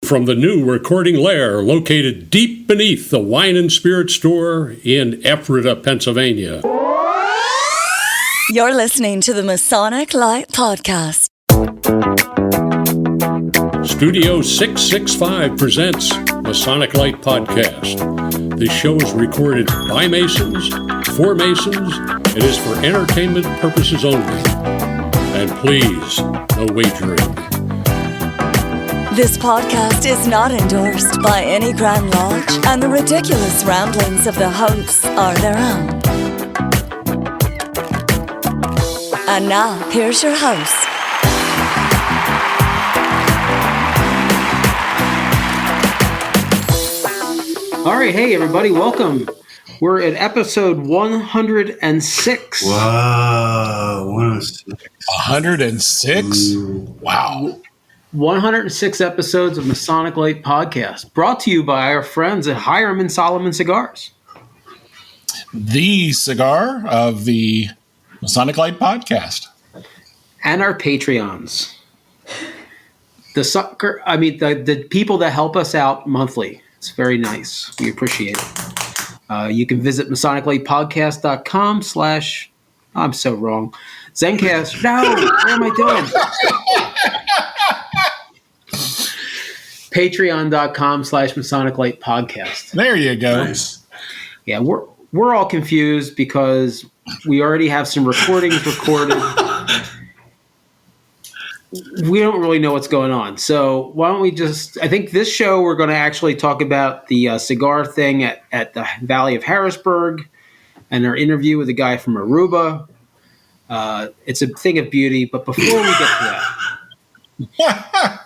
From the new recording lair located deep beneath the Wine and Spirit store in Ephrata, Pennsylvania. You're listening to the Masonic Lite podcast. Studio 665 presents Masonic Lite podcast. This show is recorded by Masons, for Masons. It is for entertainment purposes only. And please, no wagering. This podcast is not endorsed by any Grand Lodge, and the ridiculous ramblings of the hosts are their own. And now, here's your host. All right, hey everybody, welcome. We're at episode 106. Wow, 106? Wow. 106 episodes of Masonic Lite podcast, brought to you by our friends at Hiram Solomon Cigars. The cigar of the Masonic Lite podcast. And our Patreons. The people that help us out monthly. It's very nice. We appreciate it. You can visit MasonicLitePodcast.com / I'm so wrong. Zencast. No, what am I doing? Patreon.com / Masonic Lite Podcast. There you go. Nice. Yeah, we're all confused because we already have some recordings recorded. We don't really know what's going on. So why don't we I think this show we're going to actually talk about the cigar thing at the Valley of Harrisburg and our interview with the guy from Aruba. It's a thing of beauty, but before we get to that,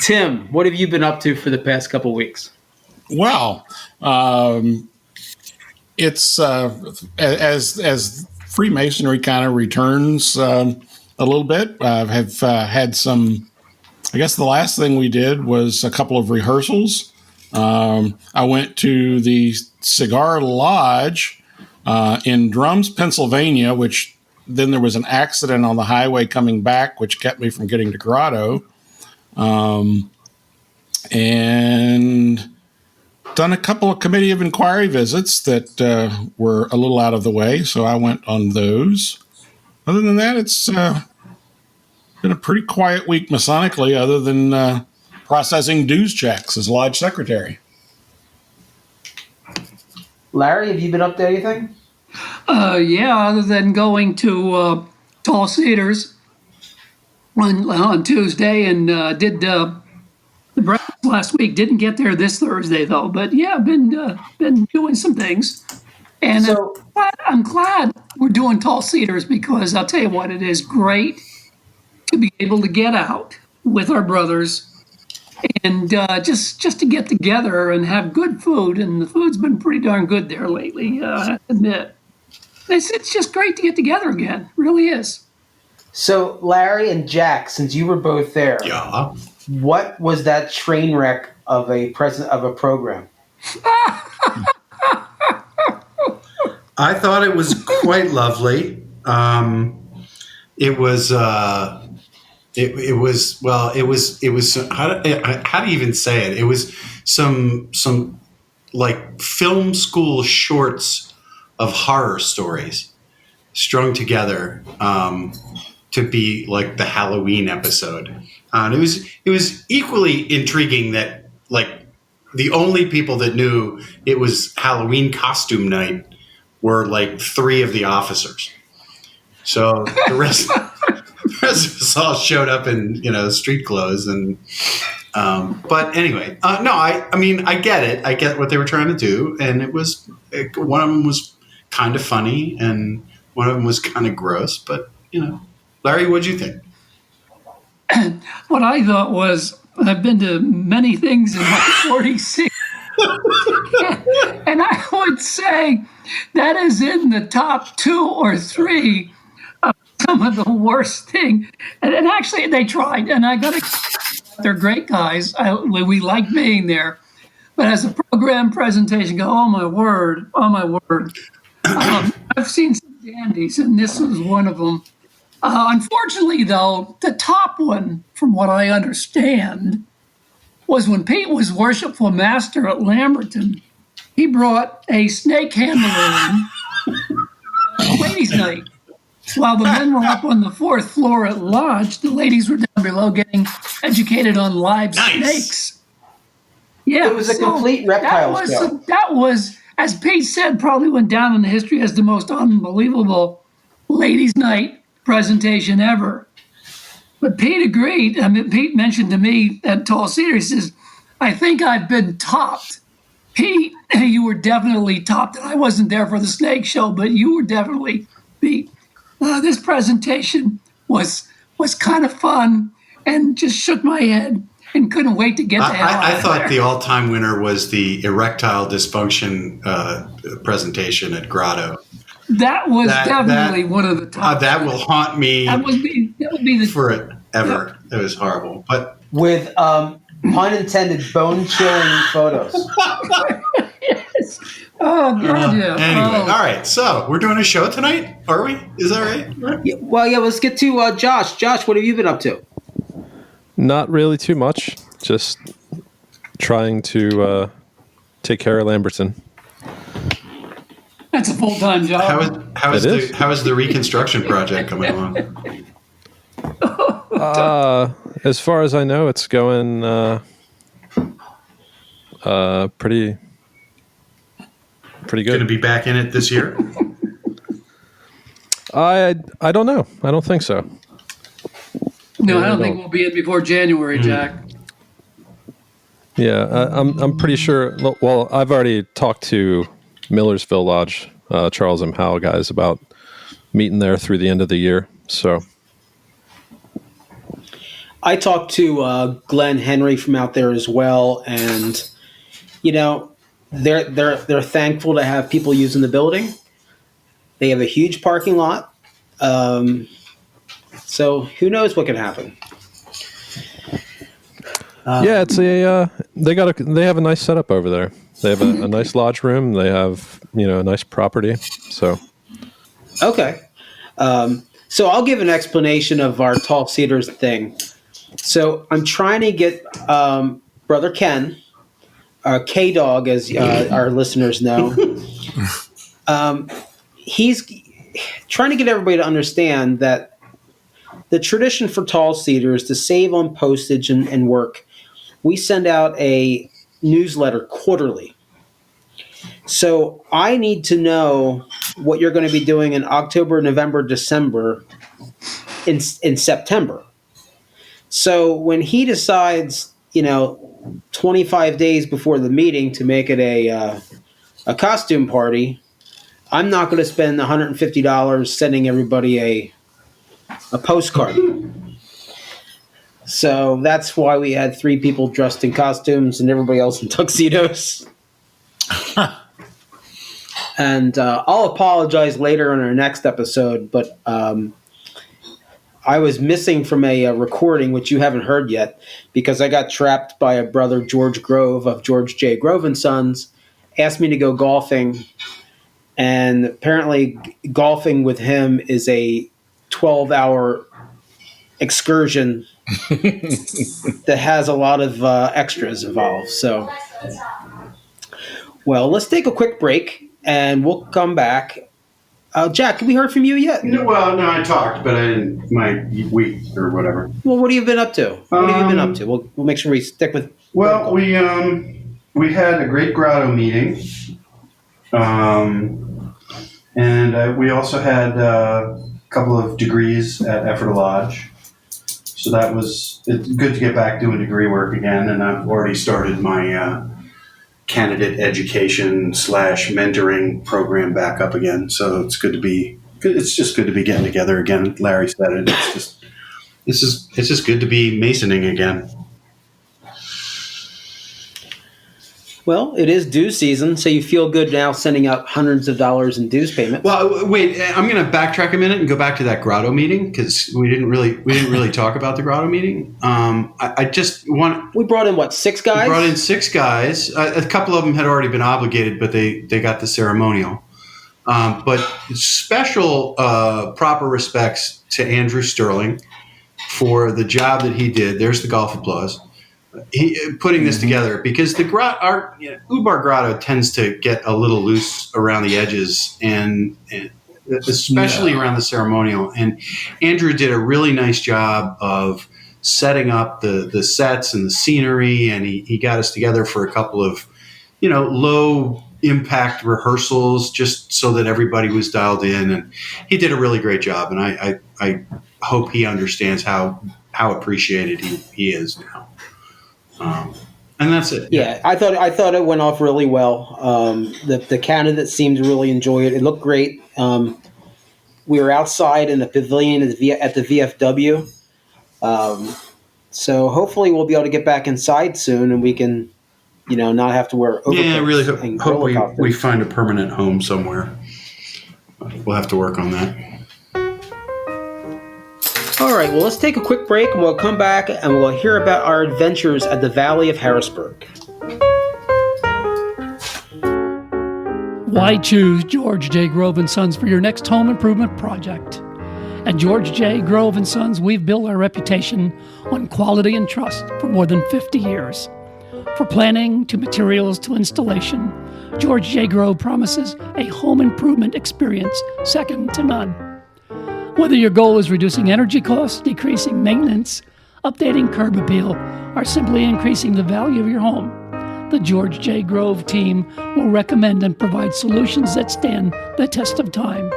Tim, what have you been up to for the past couple of weeks? Well, it's as Freemasonry kind of returns a little bit. I have had some. I guess the last thing we did was a couple of rehearsals. I went to the Cigar Lodge in Drums, Pennsylvania, which then there was an accident on the highway coming back, which kept me from getting to Grotto. And done a couple of committee of inquiry visits that were a little out of the way, so I went on those. Other than that, it's been a pretty quiet week Masonically, other than processing dues checks as lodge secretary. Larry, have you been up to anything? Yeah, other than going to Tall Cedars on Tuesday and did the breakfast last week. Didn't get there this Thursday though, but yeah, been doing some things, and I'm glad we're doing Tall Cedars because I'll tell you what, it is great to be able to get out with our brothers and just to get together and have good food, and the food's been pretty darn good there lately. I have to admit, it's just great to get together again. It really is. So, Larry and Jack, since you were both there, Yeah. what was that train wreck of a program? I thought it was quite lovely. It was how do you even say it? It was some like film school shorts of horror stories strung together to be like the Halloween episode. And it was equally intriguing that like the only people that knew it was Halloween costume night were like 3 of the officers. So the rest of us all showed up in, street clothes. And but anyway, no, I mean, I get it. I get what they were trying to do. And one of them was kind of funny and one of them was kind of gross. But, Larry, what'd you think? What I thought was, I've been to many things in my 46, and I would say that is in the top 2 or 3 of some of the worst thing. And actually, they tried, and I got to. They're great guys. We like being there, but as a program presentation, oh my word. I've seen some dandies, and this was one of them. Unfortunately, though, the top one, from what I understand, was when Pete was worshipful master at Lamberton. He brought a snake handler in, ladies' night. While the men were up on the 4th floor at Lodge, the ladies were down below getting educated on live snakes. Yeah, It was a complete reptile show. That was, as Pete said, probably went down in history as the most unbelievable ladies' night presentation ever. But Pete agreed. I mean, Pete mentioned to me at Tall Cedar, he says, I think I've been topped. Pete, you were definitely topped. And I wasn't there for the snake show, but you were definitely Pete. This presentation was kind of fun and just shook my head and couldn't wait to get the hell out I of thought there. the all-time winner was the erectile dysfunction presentation at Grotto. That was definitely one of the top. That will haunt me. That would be the forever. It was horrible, but With pun intended, bone-chilling photos. yes. Oh God, yeah. anyway. All right, so we're doing a show tonight, are we? Is that right? Yeah, well, yeah. Let's get to Josh. Josh, what have you been up to? Not really too much. Just trying to take care of Lamberton. That's a full-time job. How is the reconstruction project coming along? As far as I know, it's going pretty Going to good. be back in it this year? I don't know. I don't think so. No, I don't think we'll be in before January, Jack. Yeah, I'm pretty sure. Well, I've already talked to Millersville Lodge, Charles M. Howell guys, about meeting there through the end of the year. So I talked to Glenn Henry from out there as well, and they're thankful to have people using the building. They have a huge parking lot, so who knows what can happen. yeah, it's they have a nice setup over there. They have a nice lodge room. They have a nice property. So Okay. So I'll give an explanation of our Tall Cedars thing. So I'm trying to get Brother Ken, K-Dog, as our listeners know. He's trying to get everybody to understand that the tradition for Tall Cedars to save on postage and work, we send out a newsletter quarterly. So I need to know what you're going to be doing in October, November, December, in September. So when he decides, 25 days before the meeting to make it a costume party, I'm not going to spend $150 sending everybody a postcard. So that's why we had 3 people dressed in costumes and everybody else in tuxedos. And I'll apologize later in our next episode, but I was missing from a recording, which you haven't heard yet, because I got trapped by a brother, George Grove of George J. Grove and Sons, asked me to go golfing. And apparently golfing with him is a 12-hour excursion that has a lot of extras involved. So, well, let's take a quick break and we'll come back. Jack, have we heard from you yet? No, I talked, but I didn't. My week or whatever. Well, what have you been up to? What have you been up to? We'll make sure we stick with. Well, we had a great grotto meeting, and we also had a couple of degrees at Effort Lodge. So it's good to get back doing degree work again, and I've already started my candidate education / mentoring program back up again. So it's good to be. It's just good to be getting together again. Larry said it. It's just good to be Masoning again. Well, it is due season, so you feel good now sending out hundreds of dollars in dues payments. Well, wait, I'm going to backtrack a minute and go back to that grotto meeting because we didn't really talk about the grotto meeting. I just want. We brought in 6 guys? We brought in 6 guys. A couple of them had already been obligated, but they got the ceremonial. But special proper respects to Andrew Sterling for the job that he did. There's the golf applause. Putting this together, because Ubar Grotto tends to get a little loose around the edges, and especially around the ceremonial. And Andrew did a really nice job of setting up the sets and the scenery, and he got us together for a couple of low impact rehearsals just so that everybody was dialed in, and he did a really great job. And I hope he understands how appreciated he is now. And that's it. Yeah, I thought it went off really well. The candidates seemed to really enjoy it. It looked great. We were outside in the pavilion at the VFW. So hopefully we'll be able to get back inside soon, and we can, not have to wear overcoats. Yeah, I really hope we find a permanent home somewhere. We'll have to work on that. All right, well, let's take a quick break, and we'll come back and we'll hear about our adventures at the Valley of Harrisburg. Why choose George J. Grove & Sons for your next home improvement project? At George J. Grove & Sons, we've built our reputation on quality and trust for more than 50 years. From planning to materials to installation, George J. Grove promises a home improvement experience second to none. Whether your goal is reducing energy costs, decreasing maintenance, updating curb appeal, or simply increasing the value of your home, the George J. Grove team will recommend and provide solutions that stand the test of time.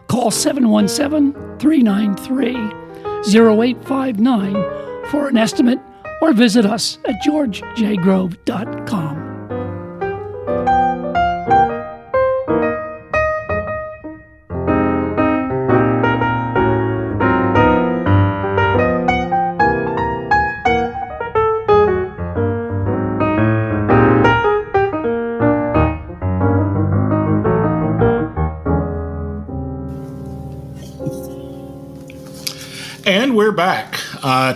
Call 717-393-0859 for an estimate, or visit us at georgejgrove.com. And we're back.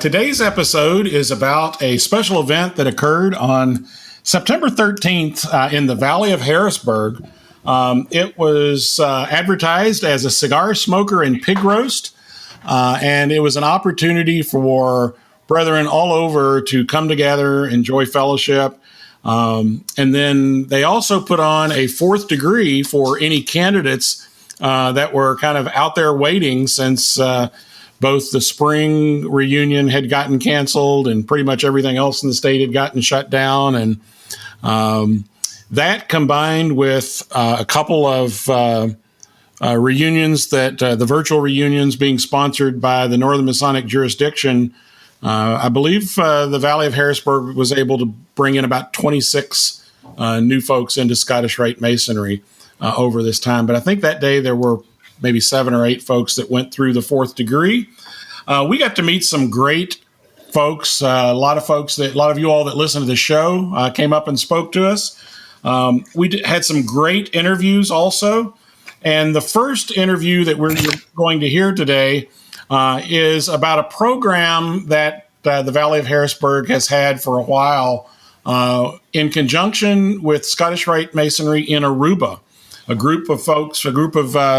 Today's episode is about a special event that occurred on September 13th in the Valley of Harrisburg. It was advertised as a Cigar Smoker and Pig Roast, and it was an opportunity for brethren all over to come together, enjoy fellowship. And then they also put on a fourth degree for any candidates that were kind of out there waiting since both the spring reunion had gotten canceled and pretty much everything else in the state had gotten shut down. And that combined with a couple of reunions that the virtual reunions being sponsored by the Northern Masonic jurisdiction, I believe the Valley of Harrisburg was able to bring in about 26 new folks into Scottish Rite Masonry over this time. But I think that day there were maybe 7 or 8 folks that went through the fourth degree. We got to meet some great folks. A lot of you all that listen to the show came up and spoke to us. We had some great interviews also. And the first interview that we're going to hear today is about a program that the Valley of Harrisburg has had for a while in conjunction with Scottish Rite Masonry in Aruba. A group of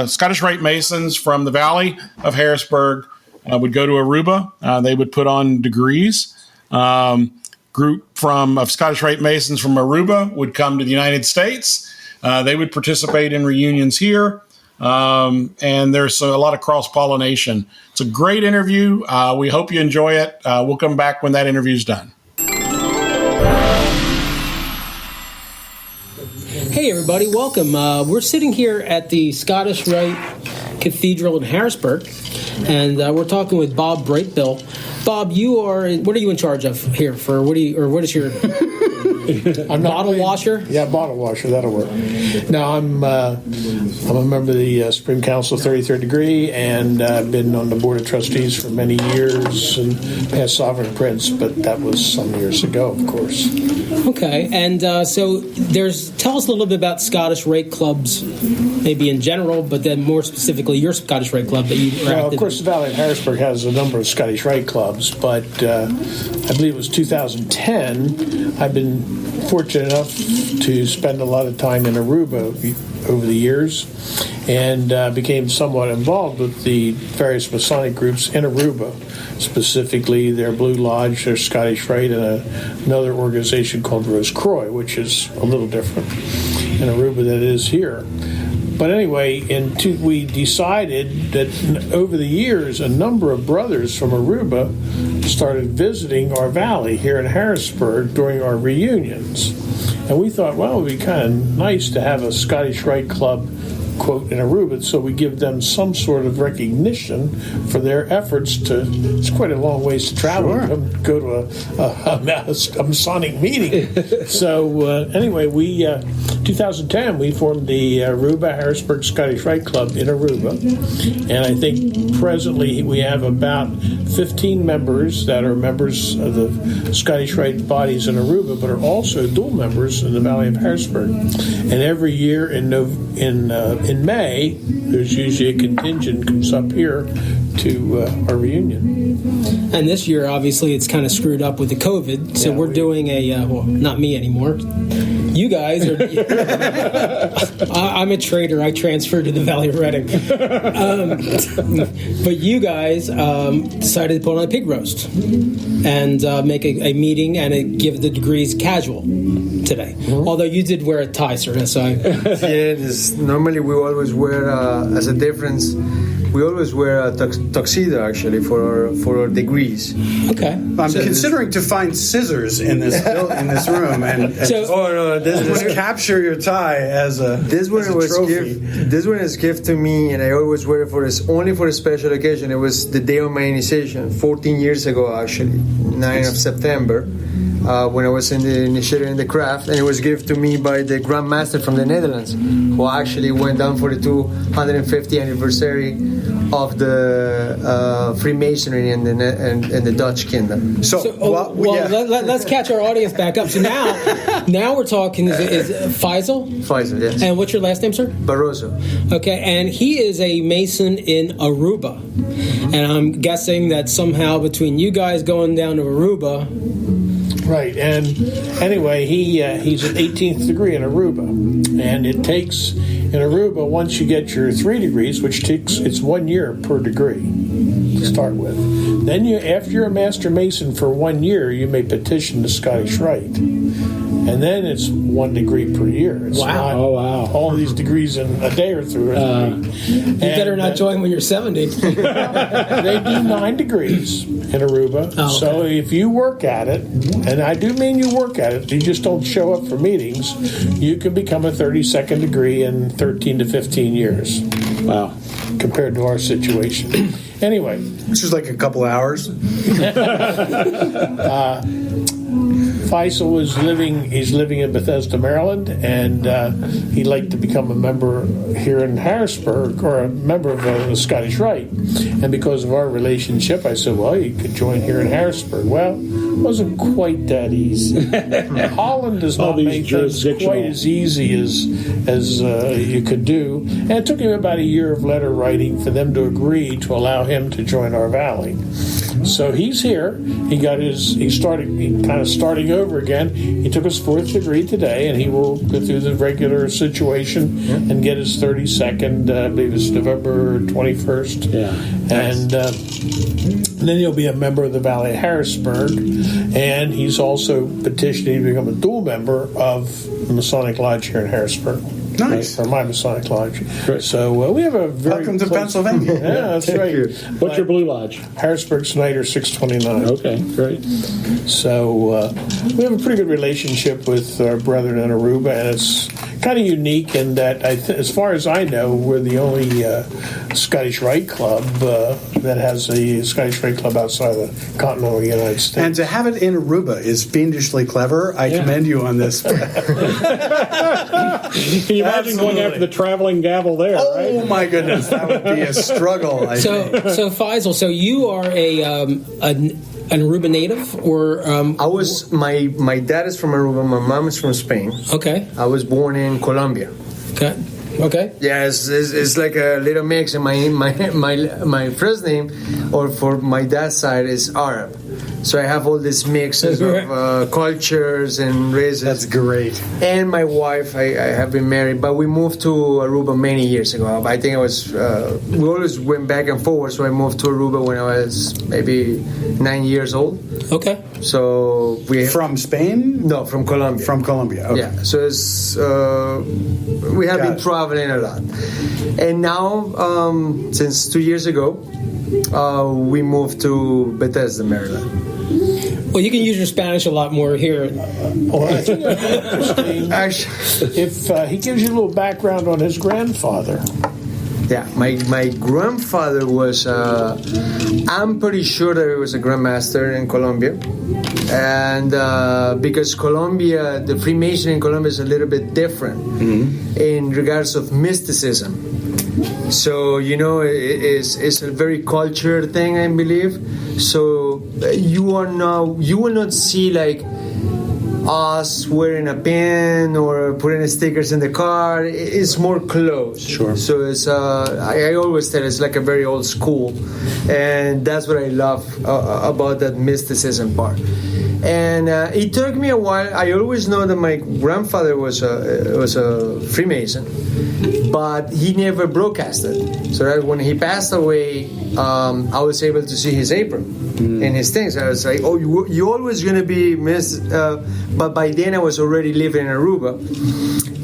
Scottish Rite Masons from the Valley of Harrisburg would go to Aruba. They would put on degrees. Group of Scottish Rite Masons from Aruba would come to the United States. They would participate in reunions here. And there's a lot of cross-pollination. It's a great interview. We hope you enjoy it. We'll come back when that interview's done. Hey everybody, welcome. We're sitting here at the Scottish Rite Cathedral in Harrisburg, and we're talking with Bob Brightbill. Bob, what are you in charge of here? What is your bottle washer? Yeah, bottle washer, that'll work. No, I'm a member of the Supreme Council 33rd degree, and I've been on the Board of Trustees for many years and past Sovereign Prince, but that was some years ago, of course. Okay, and so tell us a little bit about Scottish Rite clubs, maybe in general, but then more specifically your Scottish Rite club that you are Well, of course, the Valley of Harrisburg has a number of Scottish Rite clubs, but I believe it was 2010, I've been fortunate enough to spend a lot of time in Aruba over the years, and became somewhat involved with the various Masonic groups in Aruba, specifically their Blue Lodge, their Scottish Rite, and another organization called Rose Croix, which is a little different in Aruba than it is here. But anyway, we decided that over the years, a number of brothers from Aruba started visiting our valley here in Harrisburg during our reunions. And we thought, well, it would be kind of nice to have a Scottish Rite club, quote, in Aruba, so we give them some sort of recognition for their efforts to, it's quite a long ways to travel, to go to a Masonic meeting. So anyway, 2010, we formed the Aruba Harrisburg Scottish Rite Club in Aruba. And I think presently we have about 15 members that are members of the Scottish Rite bodies in Aruba, but are also dual members in the Valley of Harrisburg. And every year in May, there's usually a contingent comes up here to our reunion. And this year, obviously, it's kind of screwed up with the COVID, so we're doing well, not me anymore. You guys are... I'm a trader. I transferred to the Valley of Reading. But you guys decided to put on a pig roast and make a meeting and give the degrees casual today. Mm-hmm. Although you did wear a tie, sir. So normally we always wear, as a difference, we always wear a tuxedo actually for our degrees. Okay. I'm considering to find scissors in this room and just capture your tie as a trophy. This one is gift to me, and I always wear it only for a special occasion. It was the day of my initiation, 14 years ago actually, 9th of September. When I was initiated in the craft, and it was given to me by the Grand Master from the Netherlands, who actually went down for the 250th anniversary of the Freemasonry in the Dutch kingdom. Let's catch our audience back up. So now we're talking is Faisal? Faisal, yes. And what's your last name, sir? Barroso. Okay, and he is a Mason in Aruba. And I'm guessing that somehow between you guys going down to Aruba... Right, and anyway, he's at 18th degree in Aruba, and it takes in Aruba, once you get your 3 degrees, which it's 1 year per degree to start with. Then after you're a Master Mason for 1 year, you may petition the Scottish Rite, and then it's 1 degree per year. It's not all these degrees in a day or two. You better not join when you're 70. They do 9 degrees in Aruba, so if you work at it, and I do mean you work at it, you just don't show up for meetings, you can become a 32nd degree in 13 to 15 years. Wow. Compared to our situation. Anyway. Which is like a couple hours. Faisal he's living in Bethesda, Maryland, and he'd like to become a member here in Harrisburg, or a member of the Scottish Rite. And because of our relationship, I said, well, you could join here in Harrisburg. Well, it wasn't quite that easy. Holland does not make things quite as easy as you could do. And it took him about a year of letter writing for them to agree to allow him to join our valley. So he's here. He's kind of starting over again. He took his 4th degree today, and he will go through the regular situation and get his 32nd. I believe it's November 21st. Yeah, and then he'll be a member of the Valley of Harrisburg, and he's also petitioning to become a dual member of the Masonic Lodge here in Harrisburg. Nice. Or my Masonic Lodge. Great. So we have a very welcome to Pennsylvania. Yeah, that's right. What's your Blue Lodge? Harrisburg Snyder 629. Okay, great. So we have a pretty good relationship with our brethren in Aruba, and it's kind of unique in that, as far as I know, we're the only Scottish Rite club that has a Scottish Rite club outside of the continental United States. And to have it in Aruba is fiendishly clever. I commend you on this. Can you imagine going after the traveling gavel there? Oh my goodness, that would be a struggle. So Faisal, so you are an Aruba native, or I was. My dad is from Aruba. My mom is from Spain. Okay. I was born in Colombia. Okay. Yeah, it's like a little mix. And my first name, or for my dad's side, is Arab. So I have all these mixes of cultures and races. That's great. And my wife, I have been married, but we moved to Aruba many years ago. I think we always went back and forth, so I moved to Aruba when I was maybe 9 years old. Okay. So From Spain? No, from Colombia. From Colombia, okay. Yeah, so it's, we have been traveling a lot. And now, since 2 years ago, we moved to Bethesda, Maryland. Well, you can use your Spanish a lot more here. Well, I think it'd be interesting if he gives you a little background on his grandfather. Yeah, my grandfather was, I'm pretty sure that he was a grandmaster in Colombia. And because Colombia, the Freemason in Colombia is a little bit different in regards of mysticism. So, it's a very cultured thing, I believe. So you will not see like us wearing a pin or putting stickers in the car. It's more close. Sure. So it's I always tell it's like a very old school, and that's what I love about that mysticism part. And it took me a while. I always know that my grandfather was a Freemason, but he never broadcasted. So that when he passed away, I was able to see his apron and his things. I was like, "Oh, you always gonna be Miss." But by then, I was already living in Aruba,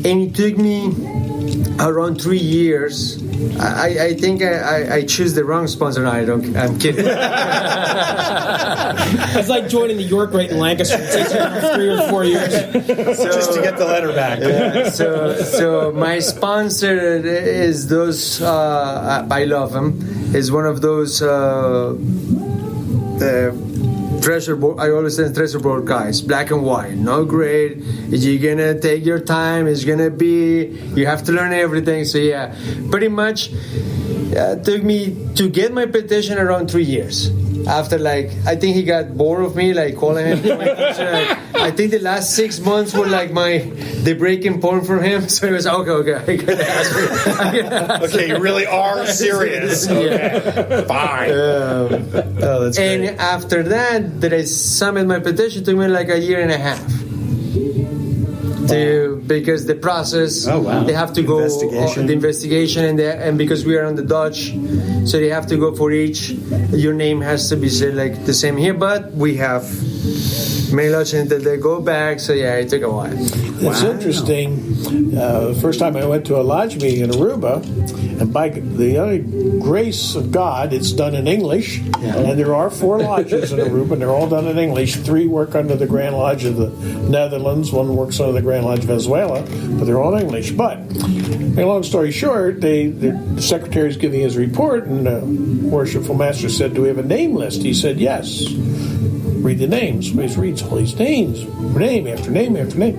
and it took me around 3 years. I think I choose the wrong sponsor. No, I'm kidding. It's like joining the York rate in Lancaster. It takes you 3 or 4 years. Just to get the letter back. Yeah, so my sponsor is those, I love him, is one of those treasure board. I always say treasure board guys, black and white, no grade. You're gonna take your time. It's gonna be. You have to learn everything. So yeah, pretty much took me to get my petition around 3 years. After I think he got bored of me, calling him. I think the last 6 months were the breaking point for him. So he was okay. I gotta ask me. Okay, you really are serious. Okay, fine. That's and great. after that I submitted my petition, took me a year and a half. Because the process, they have to go the investigation, and because we are on the Dutch, so they have to go for each. Your name has to be said the same here, but we have many lodges until they go back. So yeah, it took a while. It's interesting. The first time I went to a lodge meeting in Aruba, and by the only grace of God, it's done in English. And there are 4 lodges in Aruba, and they're all done in English. 3 work under the Grand Lodge of the Netherlands. 1 works under the Grand Lodge of Venezuela, but they're all in English. But, long story short, the secretary's giving his report, and the worshipful master said, "Do we have a name list?" He said, "Yes." Read the names. He reads all these names, name after name after name.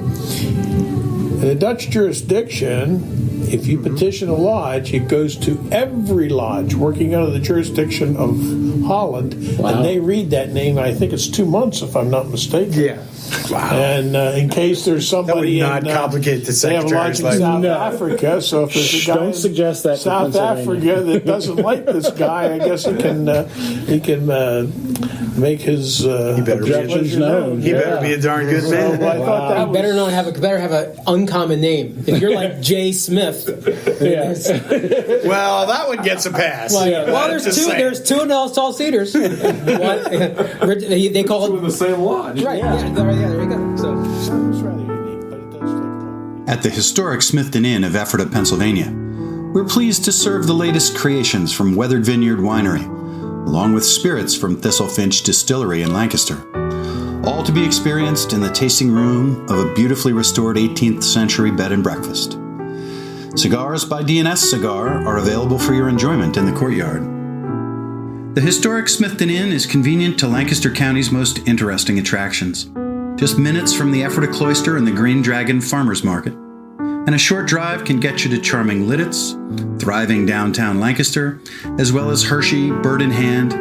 In the Dutch jurisdiction, if you petition a lodge, it goes to every lodge working under the jurisdiction of Holland, and they read that name. I think it's 2 months, if I'm not mistaken. Yeah. Wow. And in case there's somebody that would not complicate the they have a lodge in South Africa, so if there's a guy don't suggest that in South Africa that doesn't like this guy, I guess he can make his objections known. He better be a darn good man. I thought that You better not have an uncommon name. If you're like J. Smith, Well, that one gets a pass. There's 2 in Tall Cedars. They call it in the same lodge. right. Yeah, there you go. So. it's rather unique, but it does take time. At the Historic Smithton Inn of Ephrata, Pennsylvania, we're pleased to serve the latest creations from Weathered Vineyard Winery, along with spirits from Thistlefinch Distillery in Lancaster, all to be experienced in the tasting room of a beautifully restored 18th century bed and breakfast. Cigars by D&S Cigar are available for your enjoyment in the courtyard. The Historic Smithton Inn is convenient to Lancaster County's most interesting attractions, just minutes from the Ephrata Cloister and the Green Dragon Farmers Market, and a short drive can get you to charming Lidditz, thriving downtown Lancaster, as well as Hershey, Bird in Hand,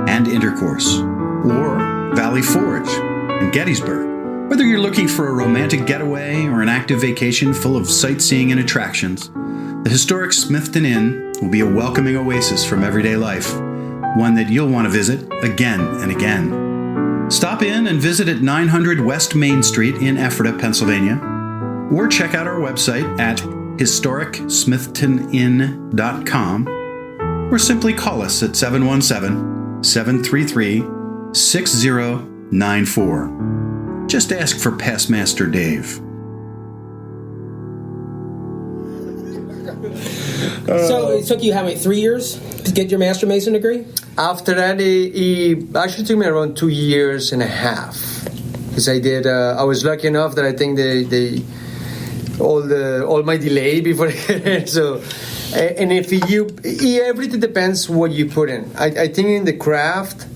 and Intercourse, or Valley Forge and Gettysburg. Whether you're looking for a romantic getaway or an active vacation full of sightseeing and attractions, the Historic Smithton Inn will be a welcoming oasis from everyday life, one that you'll want to visit again and again. Stop in and visit at 900 West Main Street in Ephrata, Pennsylvania, or check out our website at historicsmithtonin.com, or simply call us at 717-733-6094. Just ask for Past Master Dave. So it took you, how many, 3 years to get your Master Mason degree? After that, it actually took me around 2 years and a half, because I was lucky enough that I think they all my delay before so. And if everything depends what you put in. I think in the craft,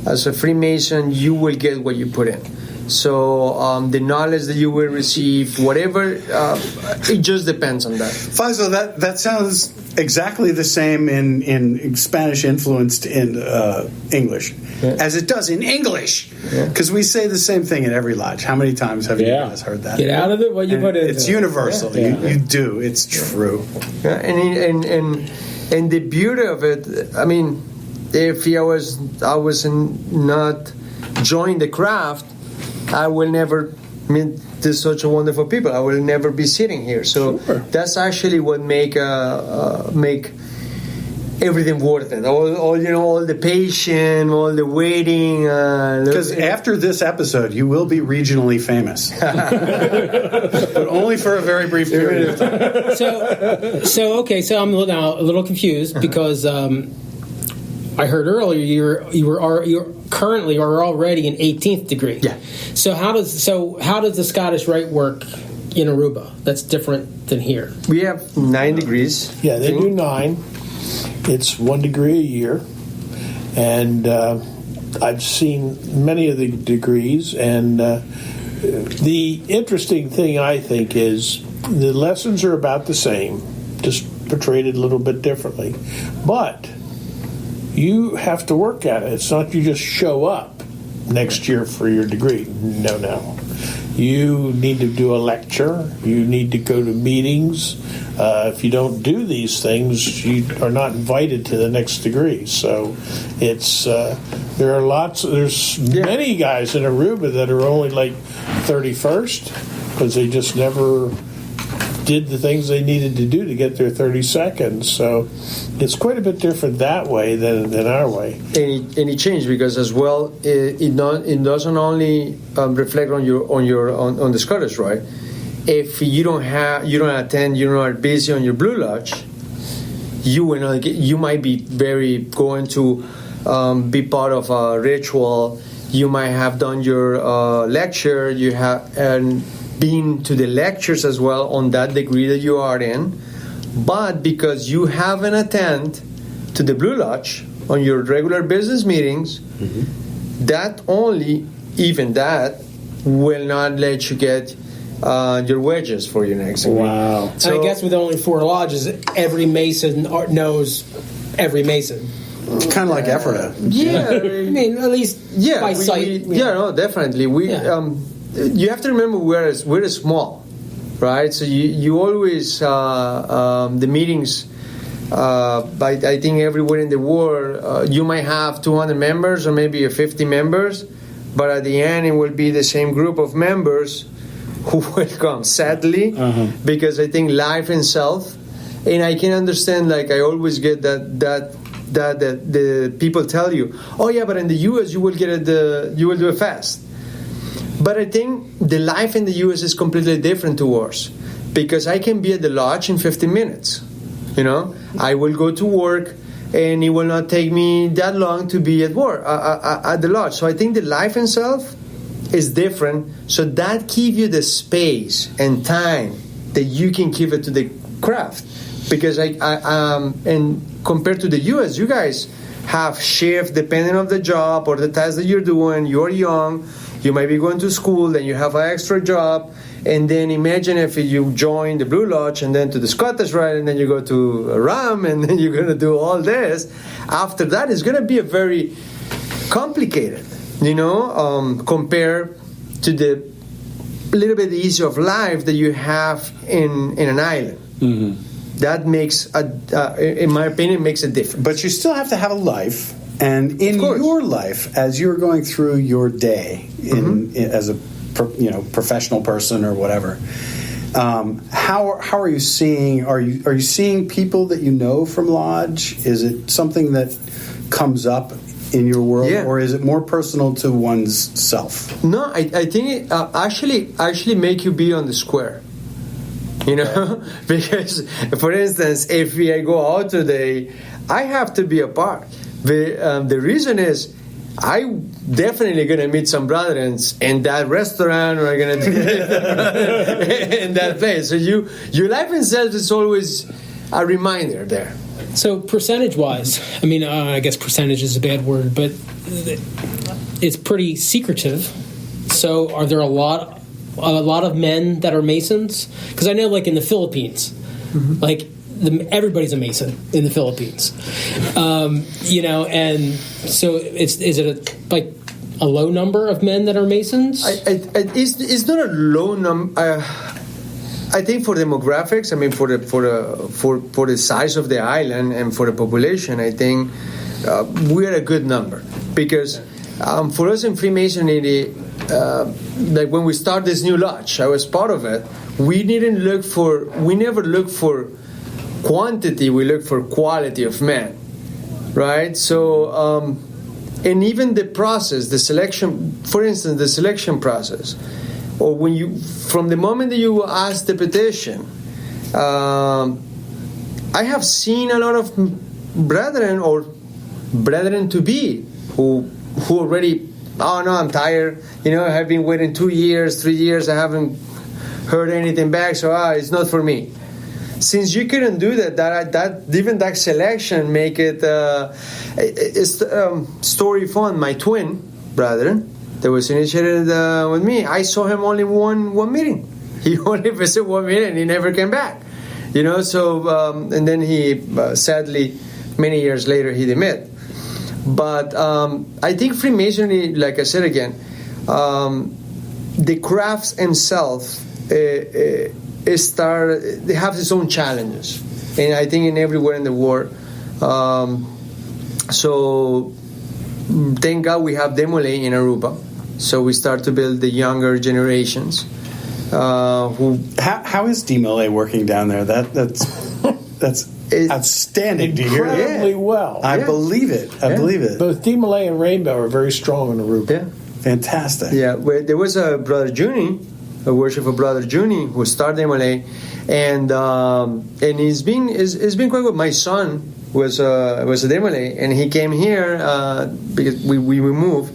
as a Freemason, you will get what you put in. So the knowledge that you will receive, whatever, it just depends on that. Faisal, that sounds exactly the same in Spanish influenced in English as it does in English, because we say the same thing in every lodge. How many times have you guys heard that? Get out of it what you put in. It's universal. You do. It's true. Yeah, and the beauty of it, I mean, if I was not joined the craft, I will never meet such a wonderful people. I will never be sitting here. So that's actually what make everything worth it. All the patience, all the waiting. Because after this episode, you will be regionally famous, but only for a very brief period of time. So I'm now a little confused because I heard earlier you're currently or already an 18th degree. Yeah. So how does the Scottish Rite work in Aruba? That's different than here. We have 9 degrees. Yeah, they do 9. It's 1 degree a year, and I've seen many of the degrees. And the interesting thing, I think, is the lessons are about the same, just portrayed a little bit differently, but you have to work at it. It's not you just show up next year for your degree. No. You need to do a lecture. You need to go to meetings. If you don't do these things, you are not invited to the next degree. So it's there's many guys in Aruba that are only like 31st because they just never did the things they needed to do to get their 32nd. So it's quite a bit different that way than our way. And it changed because as well, it doesn't only reflect on the Scottish Rite. If you don't attend, you're not busy on your Blue Lodge, you might be going to be part of a ritual. You might have done your lecture. You have been to the lectures as well on that degree that you are in, but because you haven't attended to the Blue Lodge on your regular business meetings, that will not let you get your wedges for your next degree. Wow. So, and I guess with only 4 lodges, every Mason knows every Mason. It's kind of like Ephrata. Yeah, I mean, at least by sight. Definitely. You have to remember we're small, right? So you always the meetings. I think everywhere in the world, you might have 200 members or maybe 50 members, but at the end it will be the same group of members who will come. Sadly, because I think life itself, and I can understand. Like I always get that the people tell you, oh yeah, but in the U.S. you will do a fast. But I think the life in the U.S. is completely different to ours, because I can be at the lodge in 15 minutes. I will go to work, and it will not take me that long to be at work at the lodge. So I think the life itself is different. So that gives you the space and time that you can give it to the craft. Because and compared to the U.S., you guys have shift depending on the job or the task that you're doing. You're young. You might be going to school, then you have an extra job, and then imagine if you join the Blue Lodge and then to the Scottish Rite, and then you go to Ram, and then you're going to do all this. After that, it's going to be a very complicated, compared to the little bit easier of life that you have in an island. That makes, in my opinion, makes a difference. But you still have to have a life. And in your life, as you're going through your day as a professional person or whatever, how are you seeing? Are you seeing people that you know from Lodge? Is it something that comes up in your world, or is it more personal to one's self? No, I think it actually make you be on the square. Because, for instance, if I go out today, I have to be a part. The reason is, I definitely gonna meet some brethren in that restaurant, or I'm gonna do in that place. So your life itself is always a reminder there. So percentage-wise, I mean, I guess percentage is a bad word, but it's pretty secretive. So are there a lot of men that are Masons? Because I know, like in the Philippines, like everybody's a Mason in the Philippines, and so is it a low number of men that are Masons? It's not a low number. I think for demographics, I mean for the size of the island and for the population, I think we're a good number, because for us in Freemasonry, like when we start this new lodge, I was part of it. We never look for quantity, we look for quality of men, right? So, and even the process, the selection, for instance, the selection process, or from the moment that you ask the petition, I have seen a lot of brethren or brethren to be who already, oh no, I'm tired, I've been waiting 2 years, 3 years, I haven't heard anything back, so it's not for me. Since you couldn't do that even that selection make it story fun. My twin brother that was initiated with me, I saw him only one meeting. He only visited one meeting and he never came back. So and then he sadly many years later he demit. But I think Freemasonry, like I said again, the crafts themselves they have its own challenges, and I think in everywhere in the world. So thank God we have Demolay in Aruba, so we start to build the younger generations. How is Demolay working down there? That's outstanding to hear. Incredibly well. I believe it. I believe it. Both Demolay and Rainbow are very strong in Aruba. Yeah, fantastic. Yeah, there was a brother Junie, a worshipful brother Junie, who started Demolay, and it's been quite good. My son was a Demolay, and he came here because we moved.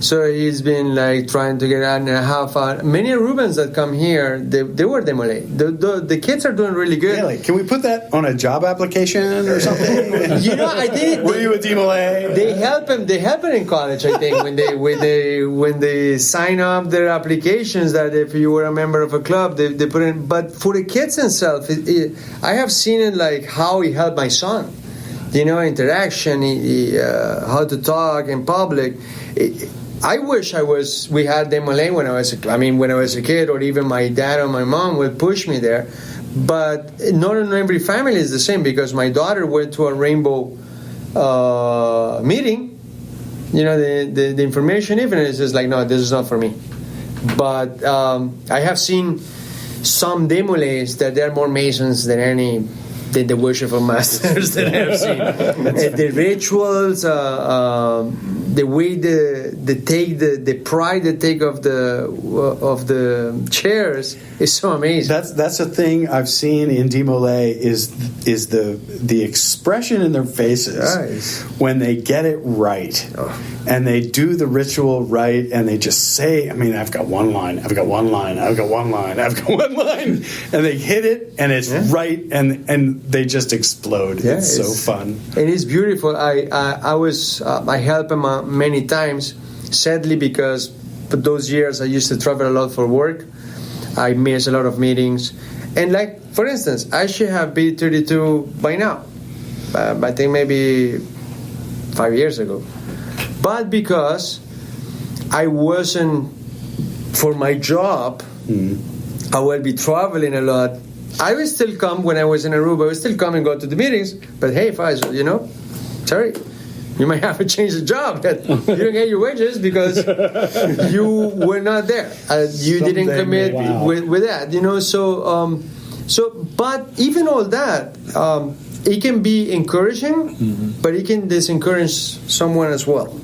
So he's been trying to get out and a half out. Many Arubans that come here, they were Demolay. The kids are doing really good. Really? Can we put that on a job application or something? I think were you a Demolay? They help them in college. I think when they sign up their applications, that if you were a member of a club, they put in. But for the kids themselves, I have seen it how he helped my son. Interaction, how to talk in public. I wish we had Demolay when I was a kid, or even my dad or my mom would push me there. But not in every family is the same, because my daughter went to a Rainbow meeting. The information even is just no, this is not for me. But I have seen some Demolays that they're more Masons than the worshipful masters that I have seen. The rituals, the way the pride they take of the chairs is so amazing. That's a thing I've seen in Demolay is the expression in their faces when they get it right, and they do the ritual right, and they just say, I've got one line, and they hit it, and it's right, and they just explode. Yeah, it's so fun, and it's beautiful. I help him many times. Sadly, because for those years I used to travel a lot for work, I miss a lot of meetings. And for instance, I should have been 32 by now. I think maybe 5 years ago. But because I wasn't for my job, I will be traveling a lot. I would still come when I was in Aruba. I would still come and go to the meetings. But hey, Faisal, sorry, You might have to change the job. That you don't get your wages because you were not there. You didn't commit with that. But even all that, it can be encouraging, but it can disencourage someone as well.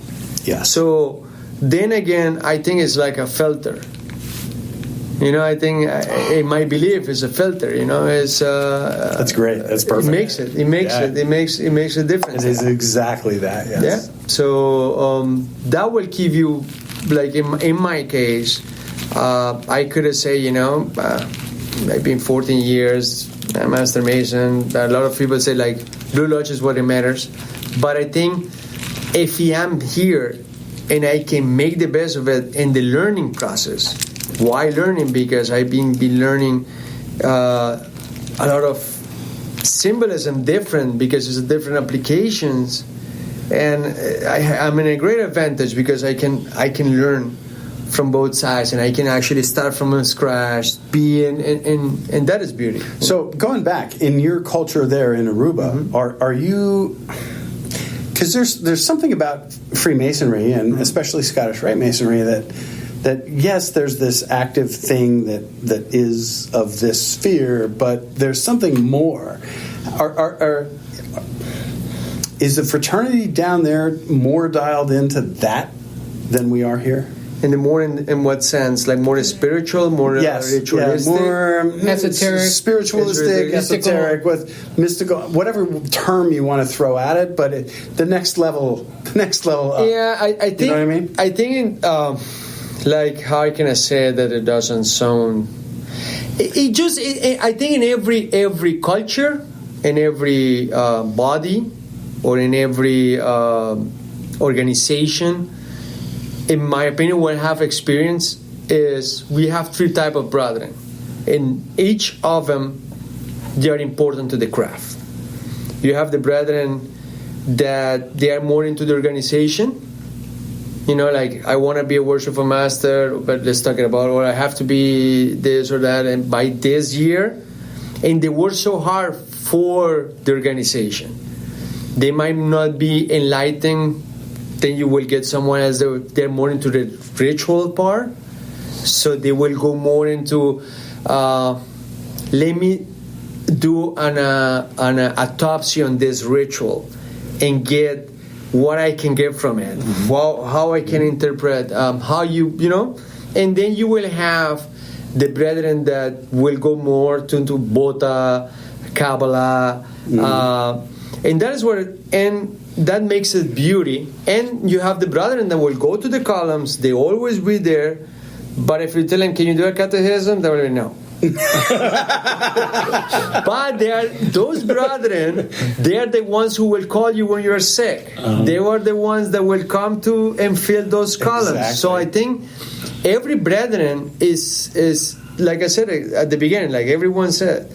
Yeah. So then again, I think it's like a filter. I think in my belief is a filter. It's that's great. That's perfect. It makes a difference. It is exactly that. Yes. Yeah. So that will give you, like in my case, I could say, I've been 14 years, a Master Mason. A lot of people say like Blue Lodge is what it matters, but I think if I am here and I can make the best of it in the learning process. Why learning? Because I've been learning a lot of symbolism different because it's different applications, and I'm in a great advantage because I can learn from both sides and I can actually start from scratch, and that is beauty. So going back in your culture there in Aruba, are you? Because there's something about Freemasonry and especially Scottish Rite Masonry that yes, there's this active thing that is of this sphere, but there's something more. Is the fraternity down there more dialed into that than we are here? In what sense? Like more spiritual, more ritualistic, more esoteric, spiritualistic, esoteric, with mystical, whatever term you want to throw at it. But the next level up. Yeah, I think. You know what I mean? I think. Like, how can I say that it doesn't sound? I think in every culture, in every body, or in every organization, in my opinion, what I have experienced is we have three types of brethren, and each of them, they are important to the craft. You have the brethren that they are more into the organization. Like I want to be a worshipful master, but let's talk about, or I have to be this or that, and by this year, and they work so hard for the organization. They might not be enlightened. Then you will get someone else they're more into the ritual part, so they will go more into let me do an autopsy on this ritual and get what I can get from it, how I can interpret, how and then you will have the brethren that will go more into Bota, Kabbalah, and that is and that makes it beauty. And you have the brethren that will go to the columns, they always be there, but if you tell them, can you do a catechism, they will be no. But those brethren, they are the ones who will call you when you are sick. They are the ones that will come to and fill those columns. Exactly. So I think every brethren is like I said at the beginning, like everyone said,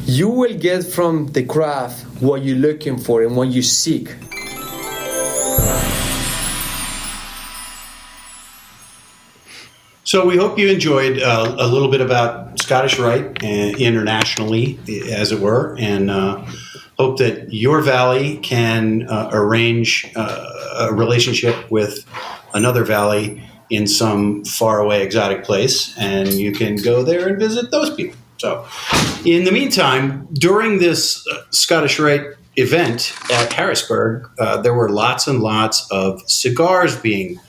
you will get from the craft what you're looking for and what you seek. So we hope you enjoyed a little bit about Scottish Rite internationally, as it were, and hope that your valley can arrange a relationship with another valley in some faraway exotic place, and you can go there and visit those people. So in the meantime, during this Scottish Rite event at Harrisburg, there were lots and lots of cigars being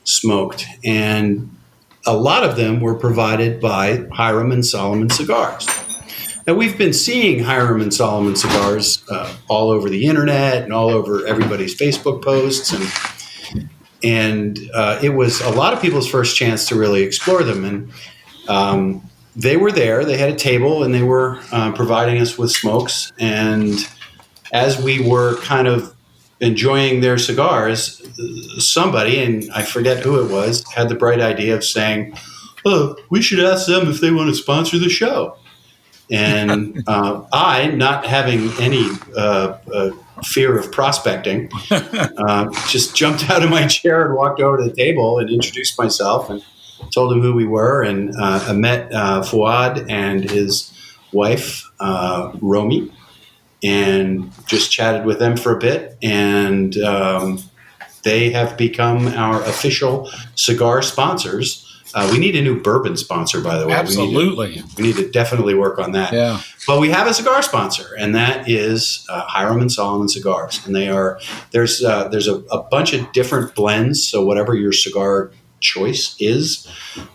smoked, and a lot of them were provided by Hiram and Solomon Cigars. Now, we've been seeing Hiram and Solomon Cigars all over the internet and all over everybody's Facebook posts, and it was a lot of people's first chance to really explore them. And they were there. They had a table, and they were providing us with smokes. And as we were kind of enjoying their cigars, somebody, and I forget who it was, had the bright idea of saying, "Oh, we should ask them if they want to sponsor the show." And I, not having any fear of prospecting, just jumped out of my chair and walked over to the table and introduced myself and told him who we were, and I met Fuad and his wife, Romy. and just chatted with them for a bit, and they have become our official cigar sponsors. We need a new bourbon sponsor, by the way. Absolutely. We need to definitely work on that. Yeah. But we have a cigar sponsor, and that is Hiram Solomon Cigars. And there's a bunch of different blends. So whatever your cigar choice is,